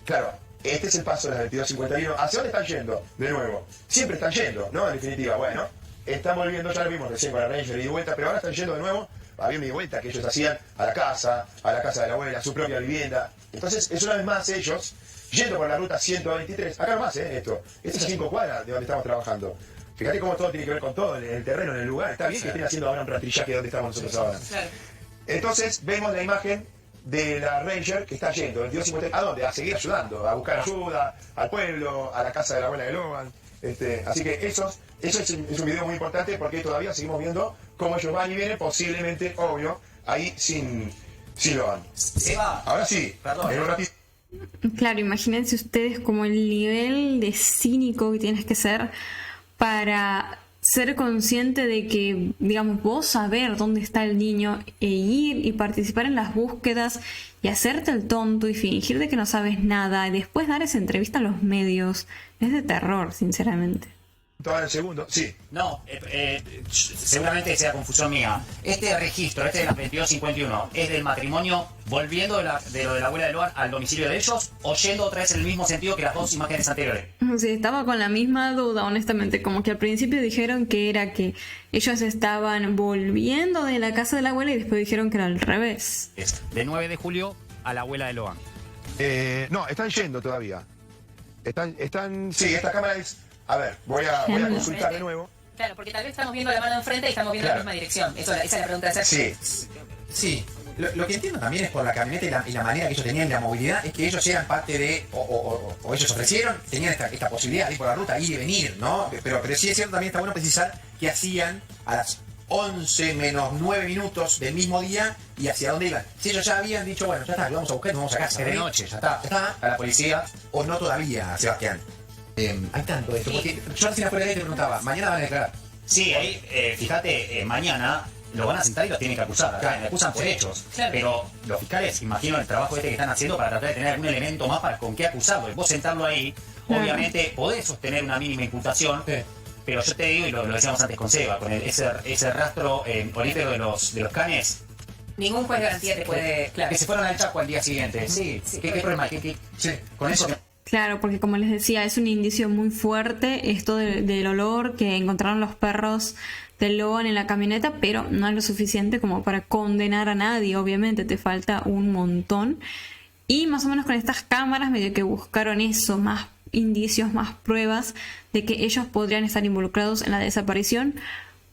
claro, este es el paso de las 2251. ¿Hacia dónde están yendo? De nuevo, siempre están yendo, ¿no? En definitiva, bueno, están volviendo, ya lo vimos recién con la Ranger y vuelta, pero ahora están yendo de nuevo, había una vuelta que ellos hacían a la casa de la abuela, a su propia vivienda. Entonces, es una vez más ellos yendo por la ruta 123, acá nomás, esto es a 5 cuadras de donde estamos trabajando. Fíjate cómo todo tiene que ver con todo, en el terreno, en el lugar. Está bien que estén haciendo ahora un rastrillaje donde estamos nosotros ahora. Entonces, vemos la imagen de la Ranger que está yendo, 2250, ¿a dónde? A seguir ayudando, a buscar ayuda, al pueblo, a la casa de la abuela de Loan. Así que eso es un video muy importante porque todavía seguimos viendo cómo ellos van y vienen, posiblemente, obvio, ahí sin Loan. Se va. Ahora sí, perdón, en un ratito. Claro, imagínense ustedes como el nivel de cínico que tienes que ser para ser consciente de que, digamos, vos saber dónde está el niño e ir y participar en las búsquedas y hacerte el tonto y fingir de que no sabes nada y después dar esa entrevista a los medios. Es de terror, sinceramente. Todo en el segundo, sí. No, seguramente sea confusión mía. Este registro, de las 2251, ¿es del matrimonio volviendo de lo de la abuela de Loan al domicilio de ellos o yendo otra vez en el mismo sentido que las dos imágenes anteriores? Sí, estaba con la misma duda, honestamente. Como que al principio dijeron que era que ellos estaban volviendo de la casa de la abuela y después dijeron que era al revés. Es de 9 de julio a la abuela de Loan. No, están yendo todavía. Están... Sí, esta cámara es... A ver, voy a consultar de nuevo. Claro, porque tal vez estamos viendo la mano enfrente y estamos viendo la misma dirección. Esa es la pregunta de hacer. Sí. Lo que entiendo también es por la camioneta y la manera que ellos tenían de la movilidad, es que ellos eran parte de, o ellos ofrecieron, tenían esta posibilidad de ir por la ruta, ir y venir, ¿no? Pero sí es cierto, también está bueno precisar que hacían a las 11 menos 9 minutos del mismo día y hacia dónde iban. Si ellos ya habían dicho, bueno, ya está, lo vamos a buscar, nos vamos a casa. Es de noche, ya está, a la policía, o no todavía, Sebastián. Hay tanto de esto, porque yo al final fuera de ahí te preguntaba, ¿mañana van a declarar? Sí, ahí, fíjate, mañana lo van a sentar y los tienen que acusar, acá, le acusan por hechos, pero los fiscales, imagino el trabajo que están haciendo para tratar de tener algún elemento más para con qué acusarlo, y vos sentarlo ahí, obviamente podés sostener una mínima imputación, Pero yo te digo, y lo decíamos antes con Seba, con ese rastro olífero de los canes. Ningún juez de garantía te puede... Claro. Que se fueron al Chaco al día siguiente. Sí. ¿Qué problema? Sí, con eso... Claro, porque como les decía, es un indicio muy fuerte esto del olor que encontraron los perros de Loan en la camioneta, pero no es lo suficiente como para condenar a nadie, obviamente, te falta un montón. Y más o menos con estas cámaras medio que buscaron eso, más indicios, más pruebas de que ellos podrían estar involucrados en la desaparición.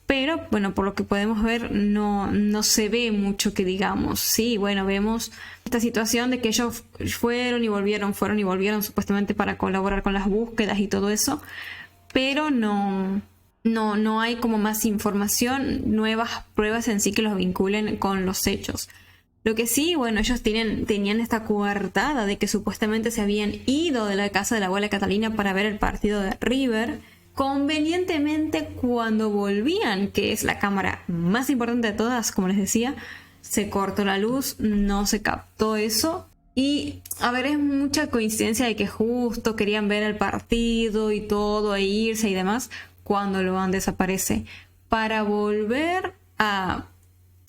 Pero, bueno, por lo que podemos ver, no se ve mucho que digamos. Sí, bueno, vemos esta situación de que ellos fueron y volvieron supuestamente para colaborar con las búsquedas y todo eso. Pero no hay como más información, nuevas pruebas en sí que los vinculen con los hechos. Lo que sí, bueno, ellos tenían esta coartada de que supuestamente se habían ido de la casa de la abuela Catalina para ver el partido de River. Convenientemente, cuando volvían, que es la cámara más importante de todas, como les decía, se cortó la luz, no se captó eso. Y, a ver, es mucha coincidencia de que justo querían ver el partido y todo, e irse y demás, cuando Loan desaparece. Para volver a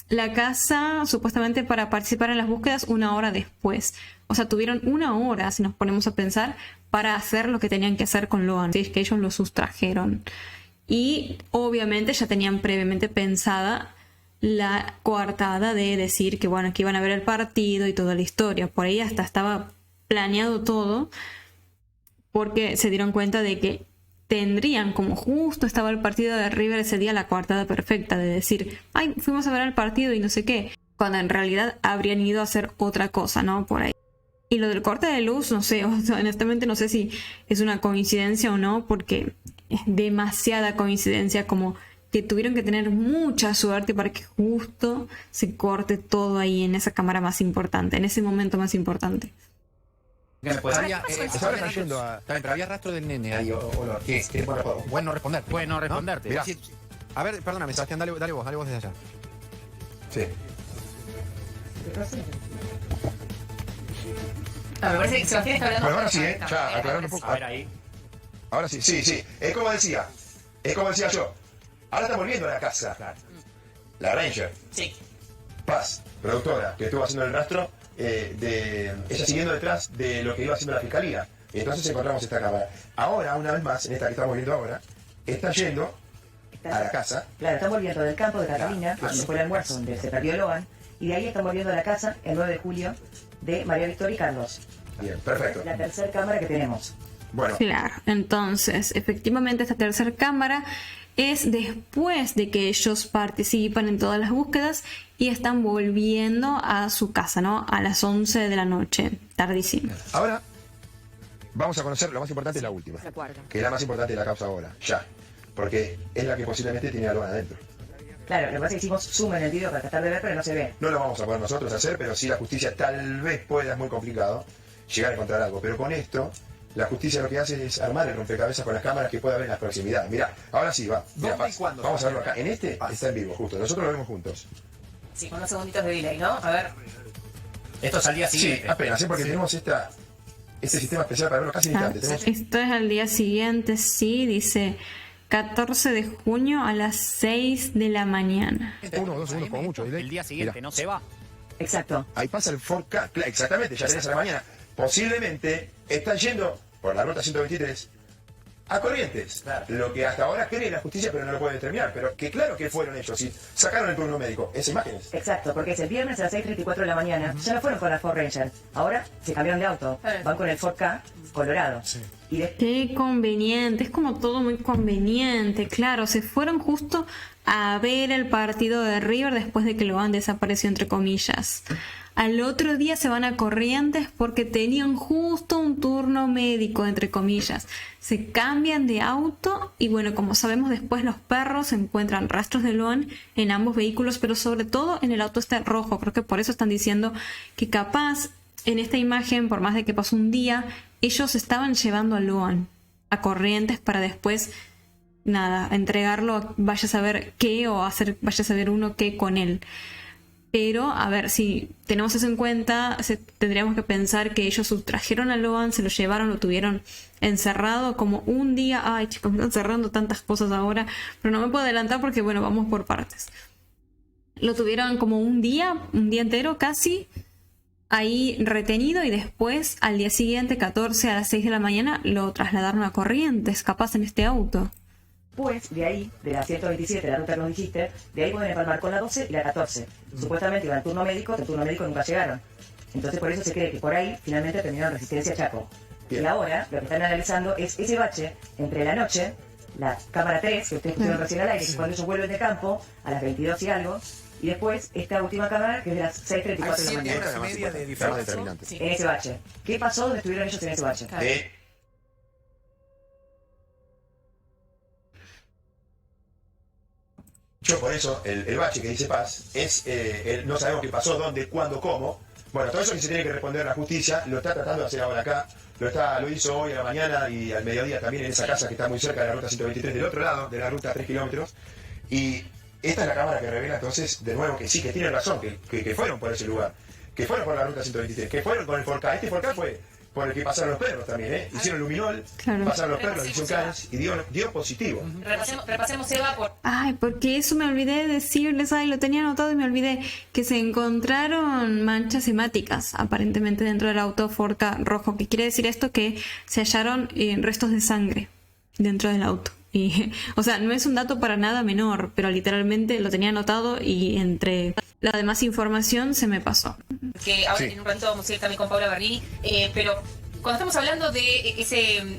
la casa, supuestamente para participar en las búsquedas, 1 hora después. O sea, tuvieron 1 hora, si nos ponemos a pensar, para hacer lo que tenían que hacer con Loan. Es que ellos lo sustrajeron. Y obviamente ya tenían previamente pensada la coartada de decir que, bueno, que iban a ver el partido y toda la historia. Por ahí hasta estaba planeado todo, porque se dieron cuenta de que tendrían, como justo estaba el partido de River ese día, la coartada perfecta de decir, ay, fuimos a ver el partido y no sé qué, cuando en realidad habrían ido a hacer otra cosa, ¿no? Por ahí. Y lo del corte de luz, no sé, honestamente no sé si es una coincidencia o no, porque es demasiada coincidencia, como que tuvieron que tener mucha suerte para que justo se corte todo ahí en esa cámara más importante, en ese momento más importante. Ahora yendo a... Pero había rastro del nene ahí, Bueno responderte. Bueno responderte. Mirá. A ver, perdóname, Sebastián, dale vos desde allá. Sí. Me parece que Sebastián está hablando... Bueno, ahora sí, ya aclarando un poco. A ver ahí. Ahora sí. Es como decía yo. Ahora estamos viendo la casa. La Ranger. Sí. Paz, productora, que estuvo haciendo el rastro, ella siguiendo detrás de lo que iba haciendo la fiscalía. Y entonces encontramos esta cámara. Ahora, una vez más, en esta que estamos viendo ahora, está yendo a la casa. Claro, están volviendo del campo de Catalina, donde fue el almuerzo, donde se perdió Loan, y de ahí están volviendo a la casa el 9 de julio de María Victoria y Carlos. Bien, perfecto. La tercera cámara que tenemos. Bueno. Claro, entonces, efectivamente esta tercera cámara es después de que ellos participan en todas las búsquedas y están volviendo a su casa, ¿no? A las 11 de la noche, tardísimo. Ahora vamos a conocer lo más importante, la última, que es la más importante de la causa ahora, ya, porque es la que posiblemente tiene a Loan adentro. Claro, lo que pasa es que hicimos zoom en el video para tratar de ver, pero no se ve. No lo vamos a poder nosotros hacer, pero sí la justicia tal vez pueda, es muy complicado, llegar a encontrar algo. Pero con esto, la justicia lo que hace es armar el rompecabezas con las cámaras que puede haber en las proximidades. Mirá, ahora sí va. Mirá, vamos a verlo acá. En este está en vivo, justo. Nosotros lo vemos juntos. Sí, con unos segunditos de delay, ¿no? A ver. Esto es al día siguiente. Sí, apenas, porque tenemos este sistema especial para verlo casi en instante. Esto es al día siguiente, sí, dice 14 de junio a las 6 de la mañana. 1 o 2 segundos como mucho. El día siguiente, ¿no? Se va. Exacto. Ahí pasa el 4K, exactamente, ya tenés a la mañana. Posiblemente están yendo por la ruta 123 a Corrientes. Claro. Lo que hasta ahora cree la justicia, pero no lo puede determinar. Pero que claro que fueron ellos, y sacaron el turno médico. Esas imágenes. Exacto, porque es el viernes a las 6:34 de la mañana. Ya no fueron con la Ford Ranger. Ahora se cambiaron de auto. Van con el 4K colorado. Sí. Qué conveniente, es como todo muy conveniente. Claro, se fueron justo a ver el partido de River después de que Loan desapareció, entre comillas. Al otro día se van a Corrientes porque tenían justo un turno médico, entre comillas. Se cambian de auto y bueno, como sabemos, después los perros encuentran rastros de Loan en ambos vehículos, pero sobre todo en el auto este rojo. Creo que por eso están diciendo que capaz en esta imagen, por más de que pasó un día, ellos estaban llevando a Loan a Corrientes para después, nada, entregarlo, vaya a saber qué, o hacer, vaya a saber uno qué con él. Pero, a ver, si tenemos eso en cuenta, tendríamos que pensar que ellos sustrajeron a Loan, se lo llevaron, lo tuvieron encerrado como un día. Ay, chicos, me están cerrando tantas cosas ahora, pero no me puedo adelantar porque, bueno, vamos por partes. Lo tuvieron como un día entero casi, ahí retenido, y después, al día siguiente, 14 a las 6 de la mañana, lo trasladaron a Corrientes, capaz en este auto. Pues de ahí, de la 127, la ruta que nos dijiste, de ahí pueden empalmar con la 12 y la 14. Supuestamente iban al turno médico, del turno médico nunca llegaron. Entonces por eso se cree que por ahí finalmente terminaron Resistencia Chaco. Bien. Y ahora lo que están analizando es ese bache entre la noche, la cámara 3, que ustedes pusieron recién al aire, que es cuando ellos vuelven de campo, a las 22 y algo, y después esta última cámara, que es de las 6:34 de la mañana. Horas y media de diferencia. Sí. En ese bache. ¿Qué pasó donde estuvieron ellos en ese bache? Yo por eso, el bache que dice Paz, es no sabemos qué pasó, dónde, cuándo, cómo. Bueno, todo eso que se tiene que responder la justicia, lo está tratando de hacer ahora acá, lo hizo hoy a la mañana y al mediodía también en esa casa que está muy cerca de la ruta 123, del otro lado de la ruta 3 kilómetros. Y esta es la cámara que revela entonces, de nuevo, que sí, que tienen razón, que fueron por ese lugar, que fueron por la ruta 123, que fueron con el Forca. Este Forca fue por el que pasaron los perros también, ¿eh? Hicieron luminol, claro. Pasaron los perros, hicieron canes y dio positivo. Repasemos, Eva, por... Ay, porque eso me olvidé de decirles, lo tenía anotado y me olvidé, que se encontraron manchas hemáticas, aparentemente dentro del auto Forca rojo, que quiere decir esto, que se hallaron restos de sangre dentro del auto. Y, o sea, no es un dato para nada menor, pero literalmente lo tenía anotado y entre la demás información se me pasó. Que ahora en un ratito vamos a ir también con Paula Bernini, pero cuando estamos hablando de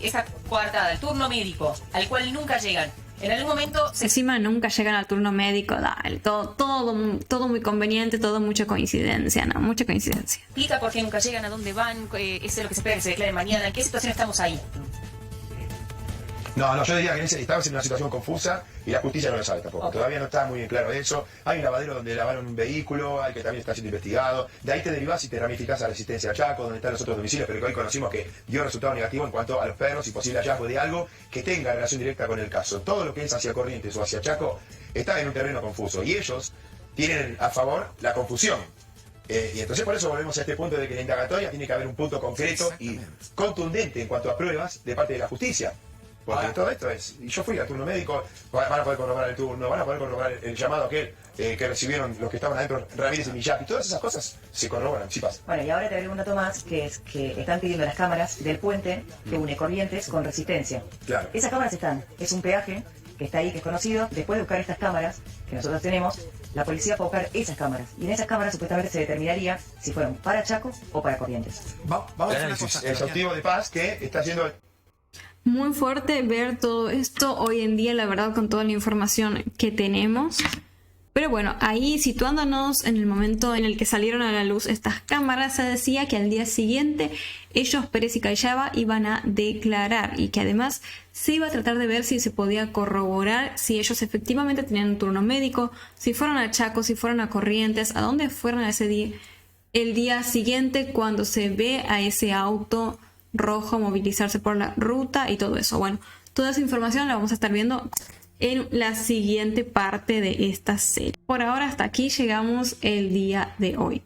esa coartada, el turno médico, al cual nunca llegan, en algún momento... Encima nunca llegan al turno médico, dale, todo muy conveniente, todo mucha coincidencia, ¿no? Mucha coincidencia. ¿Explica por qué nunca llegan, a dónde van? ¿Es lo que se espera que se declare mañana? ¿En qué situación estamos ahí? No, yo diría que estamos en una situación confusa y la justicia no lo sabe tampoco. Okay. Todavía no está muy bien claro eso. Hay un lavadero donde lavaron un vehículo, hay que también está siendo investigado. De ahí te derivás y te ramificás a Resistencia Chaco, donde están los otros domicilios, pero que hoy conocimos que dio resultado negativo en cuanto a los perros y posible hallazgo de algo que tenga relación directa con el caso. Todo lo que es hacia Corrientes o hacia Chaco está en un terreno confuso y ellos tienen a favor la confusión. Y entonces por eso volvemos a este punto de que la indagatoria tiene que haber un punto concreto y contundente en cuanto a pruebas de parte de la justicia. Porque todo esto es, y yo fui al turno médico, van a poder corroborar el turno, van a poder corroborar el llamado aquel que recibieron los que estaban adentro, Ramírez y Millán, y todas esas cosas se corroboran, sí pasa. Bueno, y ahora te agrego un dato más, que es que están pidiendo las cámaras del puente que une Corrientes con Resistencia. Claro. Esas cámaras es un peaje que está ahí, que es conocido. Después de buscar estas cámaras que nosotros tenemos, la policía va a buscar esas cámaras, y en esas cámaras supuestamente se determinaría si fueron para Chaco o para Corrientes. Vamos a hacer una cosa. El exhaustivo de Paz que está haciendo... Muy fuerte ver todo esto hoy en día, la verdad, con toda la información que tenemos. Pero bueno, ahí situándonos en el momento en el que salieron a la luz estas cámaras, se decía que al día siguiente ellos, Pérez y Callaba, iban a declarar y que además se iba a tratar de ver si se podía corroborar si ellos efectivamente tenían un turno médico, si fueron a Chaco, si fueron a Corrientes, a dónde fueron ese día, el día siguiente cuando se ve a ese auto rojo movilizarse por la ruta y todo eso. Bueno, toda esa información la vamos a estar viendo en la siguiente parte de esta serie. Por ahora hasta aquí llegamos el día de hoy.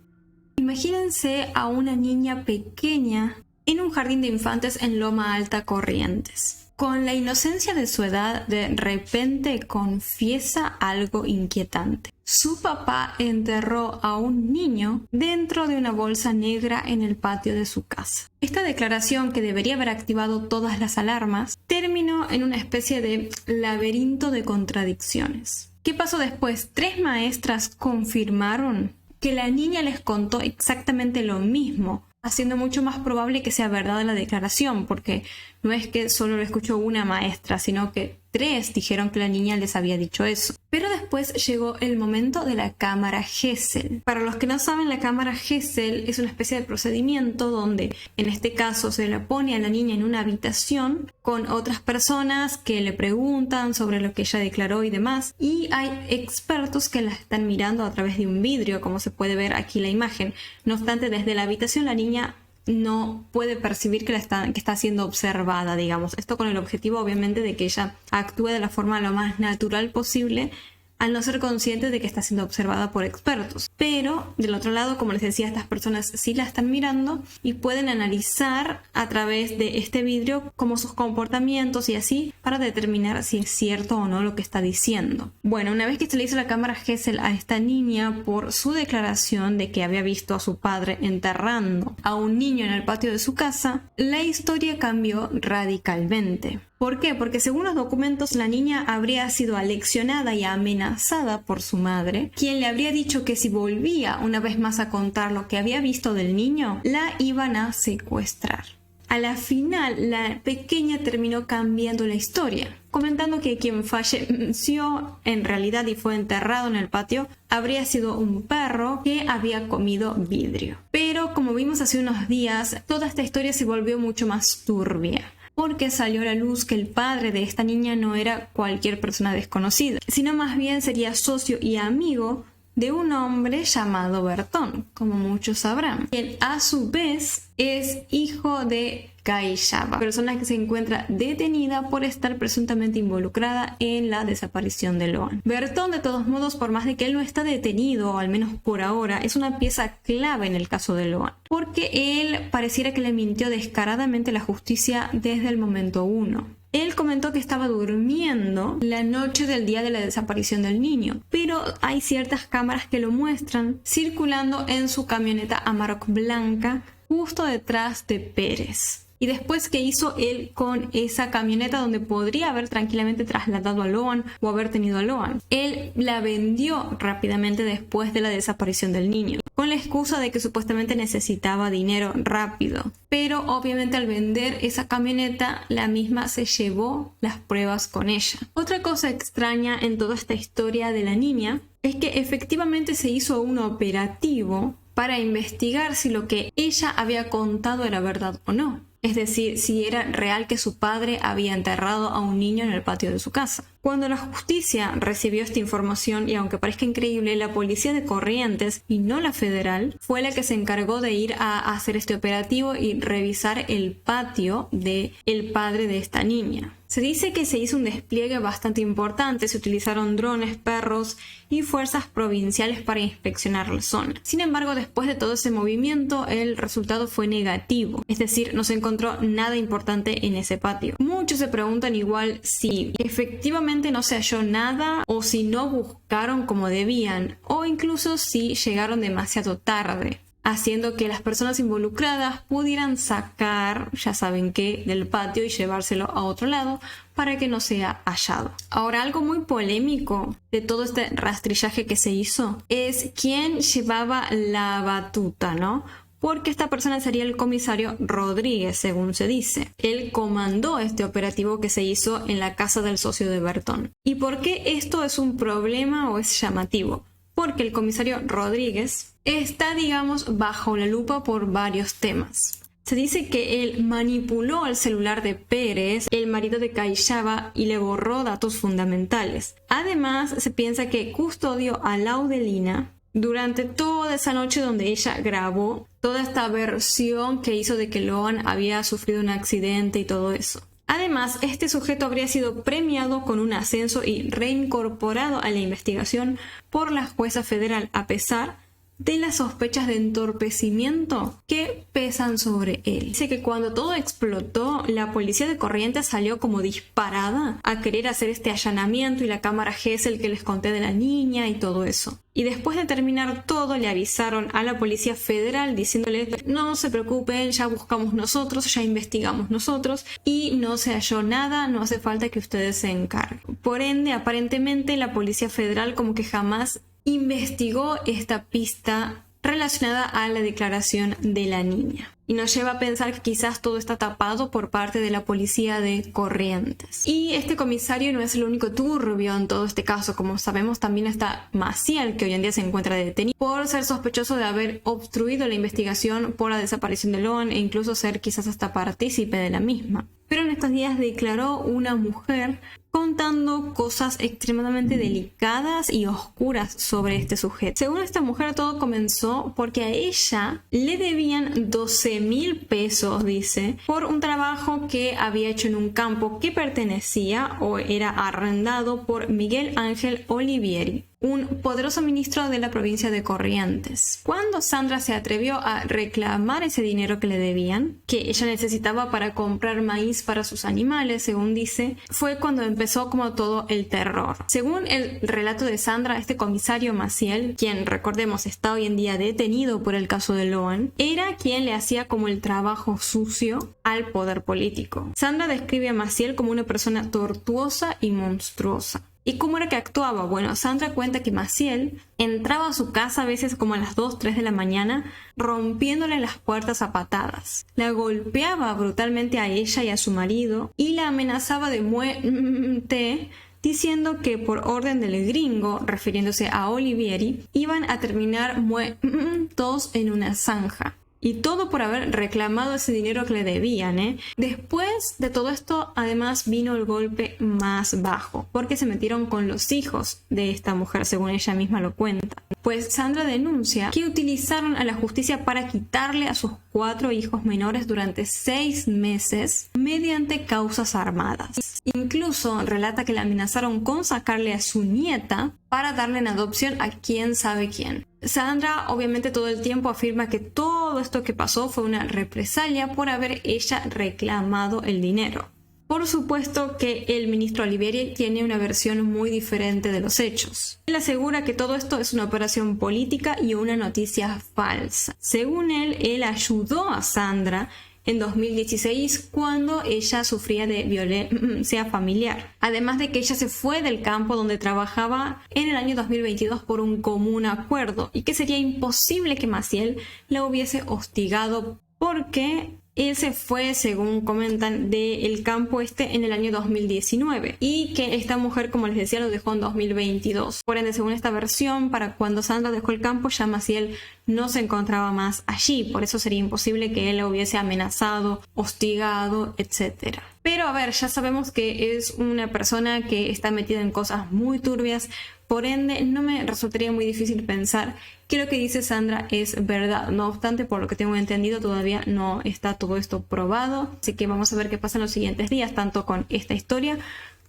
Imagínense a una niña pequeña en un jardín de infantes en Loma Alta, Corrientes. Con la inocencia de su edad, de repente confiesa algo inquietante. Su papá enterró a un niño dentro de una bolsa negra en el patio de su casa. Esta declaración, que debería haber activado todas las alarmas, terminó en una especie de laberinto de contradicciones. ¿Qué pasó después? 3 maestras confirmaron que la niña les contó exactamente lo mismo, haciendo mucho más probable que sea verdad la declaración, porque no es que solo lo escuchó una maestra, sino que 3 dijeron que la niña les había dicho eso. Pero después llegó el momento de la cámara Gesell. Para los que no saben, la cámara Gesell es una especie de procedimiento donde, en este caso, se le pone a la niña en una habitación con otras personas que le preguntan sobre lo que ella declaró y demás. Y hay expertos que la están mirando a través de un vidrio, como se puede ver aquí en la imagen. No obstante, desde la habitación la niña no puede percibir que está siendo observada, digamos. Esto con el objetivo, obviamente, de que ella actúe de la forma lo más natural posible al no ser consciente de que está siendo observada por expertos. Pero, del otro lado, como les decía, estas personas sí la están mirando y pueden analizar a través de este vidrio como sus comportamientos y así para determinar si es cierto o no lo que está diciendo. Bueno, una vez que se le hizo la cámara Gesell a esta niña por su declaración de que había visto a su padre enterrando a un niño en el patio de su casa, la historia cambió radicalmente. ¿Por qué? Porque según los documentos la niña habría sido aleccionada y amenazada por su madre, quien le habría dicho que si volvía una vez más a contar lo que había visto del niño, la iban a secuestrar. A la final, la pequeña terminó cambiando la historia, comentando que quien falleció en realidad y fue enterrado en el patio habría sido un perro que había comido vidrio. Pero como vimos hace unos días, toda esta historia se volvió mucho más turbia, porque salió a la luz que el padre de esta niña no era cualquier persona desconocida, sino más bien sería socio y amigo de un hombre llamado Bertón, como muchos sabrán, quien a su vez es hijo de Callaba, persona que se encuentra detenida por estar presuntamente involucrada en la desaparición de Loan. Bertón, de todos modos, por más de que él no está detenido, o al menos por ahora, es una pieza clave en el caso de Loan, porque él pareciera que le mintió descaradamente a la justicia desde el momento 1. Él comentó que estaba durmiendo la noche del día de la desaparición del niño, pero hay ciertas cámaras que lo muestran circulando en su camioneta Amarok blanca justo detrás de Pérez. Y después, ¿qué hizo él con esa camioneta donde podría haber tranquilamente trasladado a Loan o haber tenido a Loan? Él la vendió rápidamente después de la desaparición del niño, con la excusa de que supuestamente necesitaba dinero rápido. Pero obviamente al vender esa camioneta, la misma se llevó las pruebas con ella. Otra cosa extraña en toda esta historia de la niña es que efectivamente se hizo un operativo para investigar si lo que ella había contado era verdad o no. Es decir, si era real que su padre había enterrado a un niño en el patio de su casa. Cuando la justicia recibió esta información, y aunque parezca increíble, la policía de Corrientes y no la federal fue la que se encargó de ir a hacer este operativo y revisar el patio del padre de esta niña. Se dice que se hizo un despliegue bastante importante, se utilizaron drones, perros y fuerzas provinciales para inspeccionar la zona. Sin embargo, después de todo ese movimiento, el resultado fue negativo, es decir, no se encontró nada importante en ese patio. Muchos se preguntan igual si efectivamente no se halló nada o si no buscaron como debían o incluso si llegaron demasiado tarde, haciendo que las personas involucradas pudieran sacar, ya saben qué, del patio y llevárselo a otro lado para que no sea hallado. Ahora, algo muy polémico de todo este rastrillaje que se hizo es quién llevaba la batuta, ¿no? Porque esta persona sería el comisario Rodríguez, según se dice. Él comandó este operativo que se hizo en la casa del socio de Bertón. ¿Y por qué esto es un problema o es llamativo? Porque el comisario Rodríguez está, digamos, bajo la lupa por varios temas. Se dice que él manipuló el celular de Pérez, el marido de Callaba, y le borró datos fundamentales. Además, se piensa que custodió a Laudelina durante toda esa noche donde ella grabó toda esta versión que hizo de que Loan había sufrido un accidente y todo eso. Además, este sujeto habría sido premiado con un ascenso y reincorporado a la investigación por la jueza federal, a pesar de las sospechas de entorpecimiento que pesan sobre él. Dice que cuando todo explotó, la policía de Corrientes salió como disparada a querer hacer este allanamiento y la cámara Gesell que les conté de la niña y todo eso. Y después de terminar todo, le avisaron a la policía federal diciéndole: no se preocupen, ya buscamos nosotros, ya investigamos nosotros y no se halló nada, no hace falta que ustedes se encarguen. Por ende, aparentemente la policía federal como que jamás investigó esta pista relacionada a la declaración de la niña. Y nos lleva a pensar que quizás todo está tapado por parte de la policía de Corrientes. Y este comisario no es el único turbio en todo este caso. Como sabemos, también está Maciel, que hoy en día se encuentra detenido por ser sospechoso de haber obstruido la investigación por la desaparición de Loan e incluso ser quizás hasta partícipe de la misma. pero en estos días declaró una mujer contando cosas extremadamente delicadas y oscuras sobre este sujeto. Según esta mujer, todo comenzó porque a ella le debían 12.000 pesos, dice, por un trabajo que había hecho en un campo que pertenecía o era arrendado por Miguel Ángel Olivieri, un poderoso ministro de la provincia de Corrientes. Cuando Sandra se atrevió a reclamar ese dinero que le debían, que ella necesitaba para comprar maíz para sus animales, según dice, fue cuando empezó como todo el terror. Según el relato de Sandra, este comisario Maciel, quien recordemos está hoy en día detenido por el caso de Loan, era quien le hacía como el trabajo sucio al poder político. Sandra describe a Maciel como una persona tortuosa y monstruosa. ¿Y cómo era que actuaba? Bueno, Sandra cuenta que Maciel entraba a su casa a veces como a las 2, 3 de la mañana, rompiéndole las puertas a patadas. La golpeaba brutalmente a ella y a su marido y la amenazaba de muerte, diciendo que por orden del gringo, refiriéndose a Olivieri, iban a terminar muertos en una zanja. Y todo por haber reclamado ese dinero que le debían, ¿eh? Después de todo esto, además, vino el golpe más bajo, porque se metieron con los hijos de esta mujer, según ella misma lo cuenta. Pues Sandra denuncia que utilizaron a la justicia para quitarle a sus 4 hijos menores durante 6 meses mediante causas armadas. Incluso relata que le amenazaron con sacarle a su nieta para darle en adopción a quién sabe quién. Sandra obviamente todo el tiempo afirma que todo esto que pasó fue una represalia por haber ella reclamado el dinero. Por supuesto que el ministro Olivieri tiene una versión muy diferente de los hechos. Él asegura que todo esto es una operación política y una noticia falsa. Según él ayudó a Sandra en 2016 cuando ella sufría de violencia familiar. Además de que ella se fue del campo donde trabajaba en el año 2022 por un común acuerdo y que sería imposible que Maciel la hubiese hostigado porque él se fue, según comentan, del campo en el año 2019 y que esta mujer, como les decía, lo dejó en 2022. Por ende, según esta versión, para cuando Sandra dejó el campo ya Maciel no se encontraba más allí. Por eso sería imposible que él la hubiese amenazado, hostigado, etc. Pero a ver, ya sabemos que es una persona que está metida en cosas muy turbias. Por ende, no me resultaría muy difícil pensar que lo que dice Sandra es verdad. No obstante, por lo que tengo entendido, todavía no está todo esto probado. Así que vamos a ver qué pasa en los siguientes días, tanto con esta historia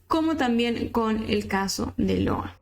como también con el caso de Loa.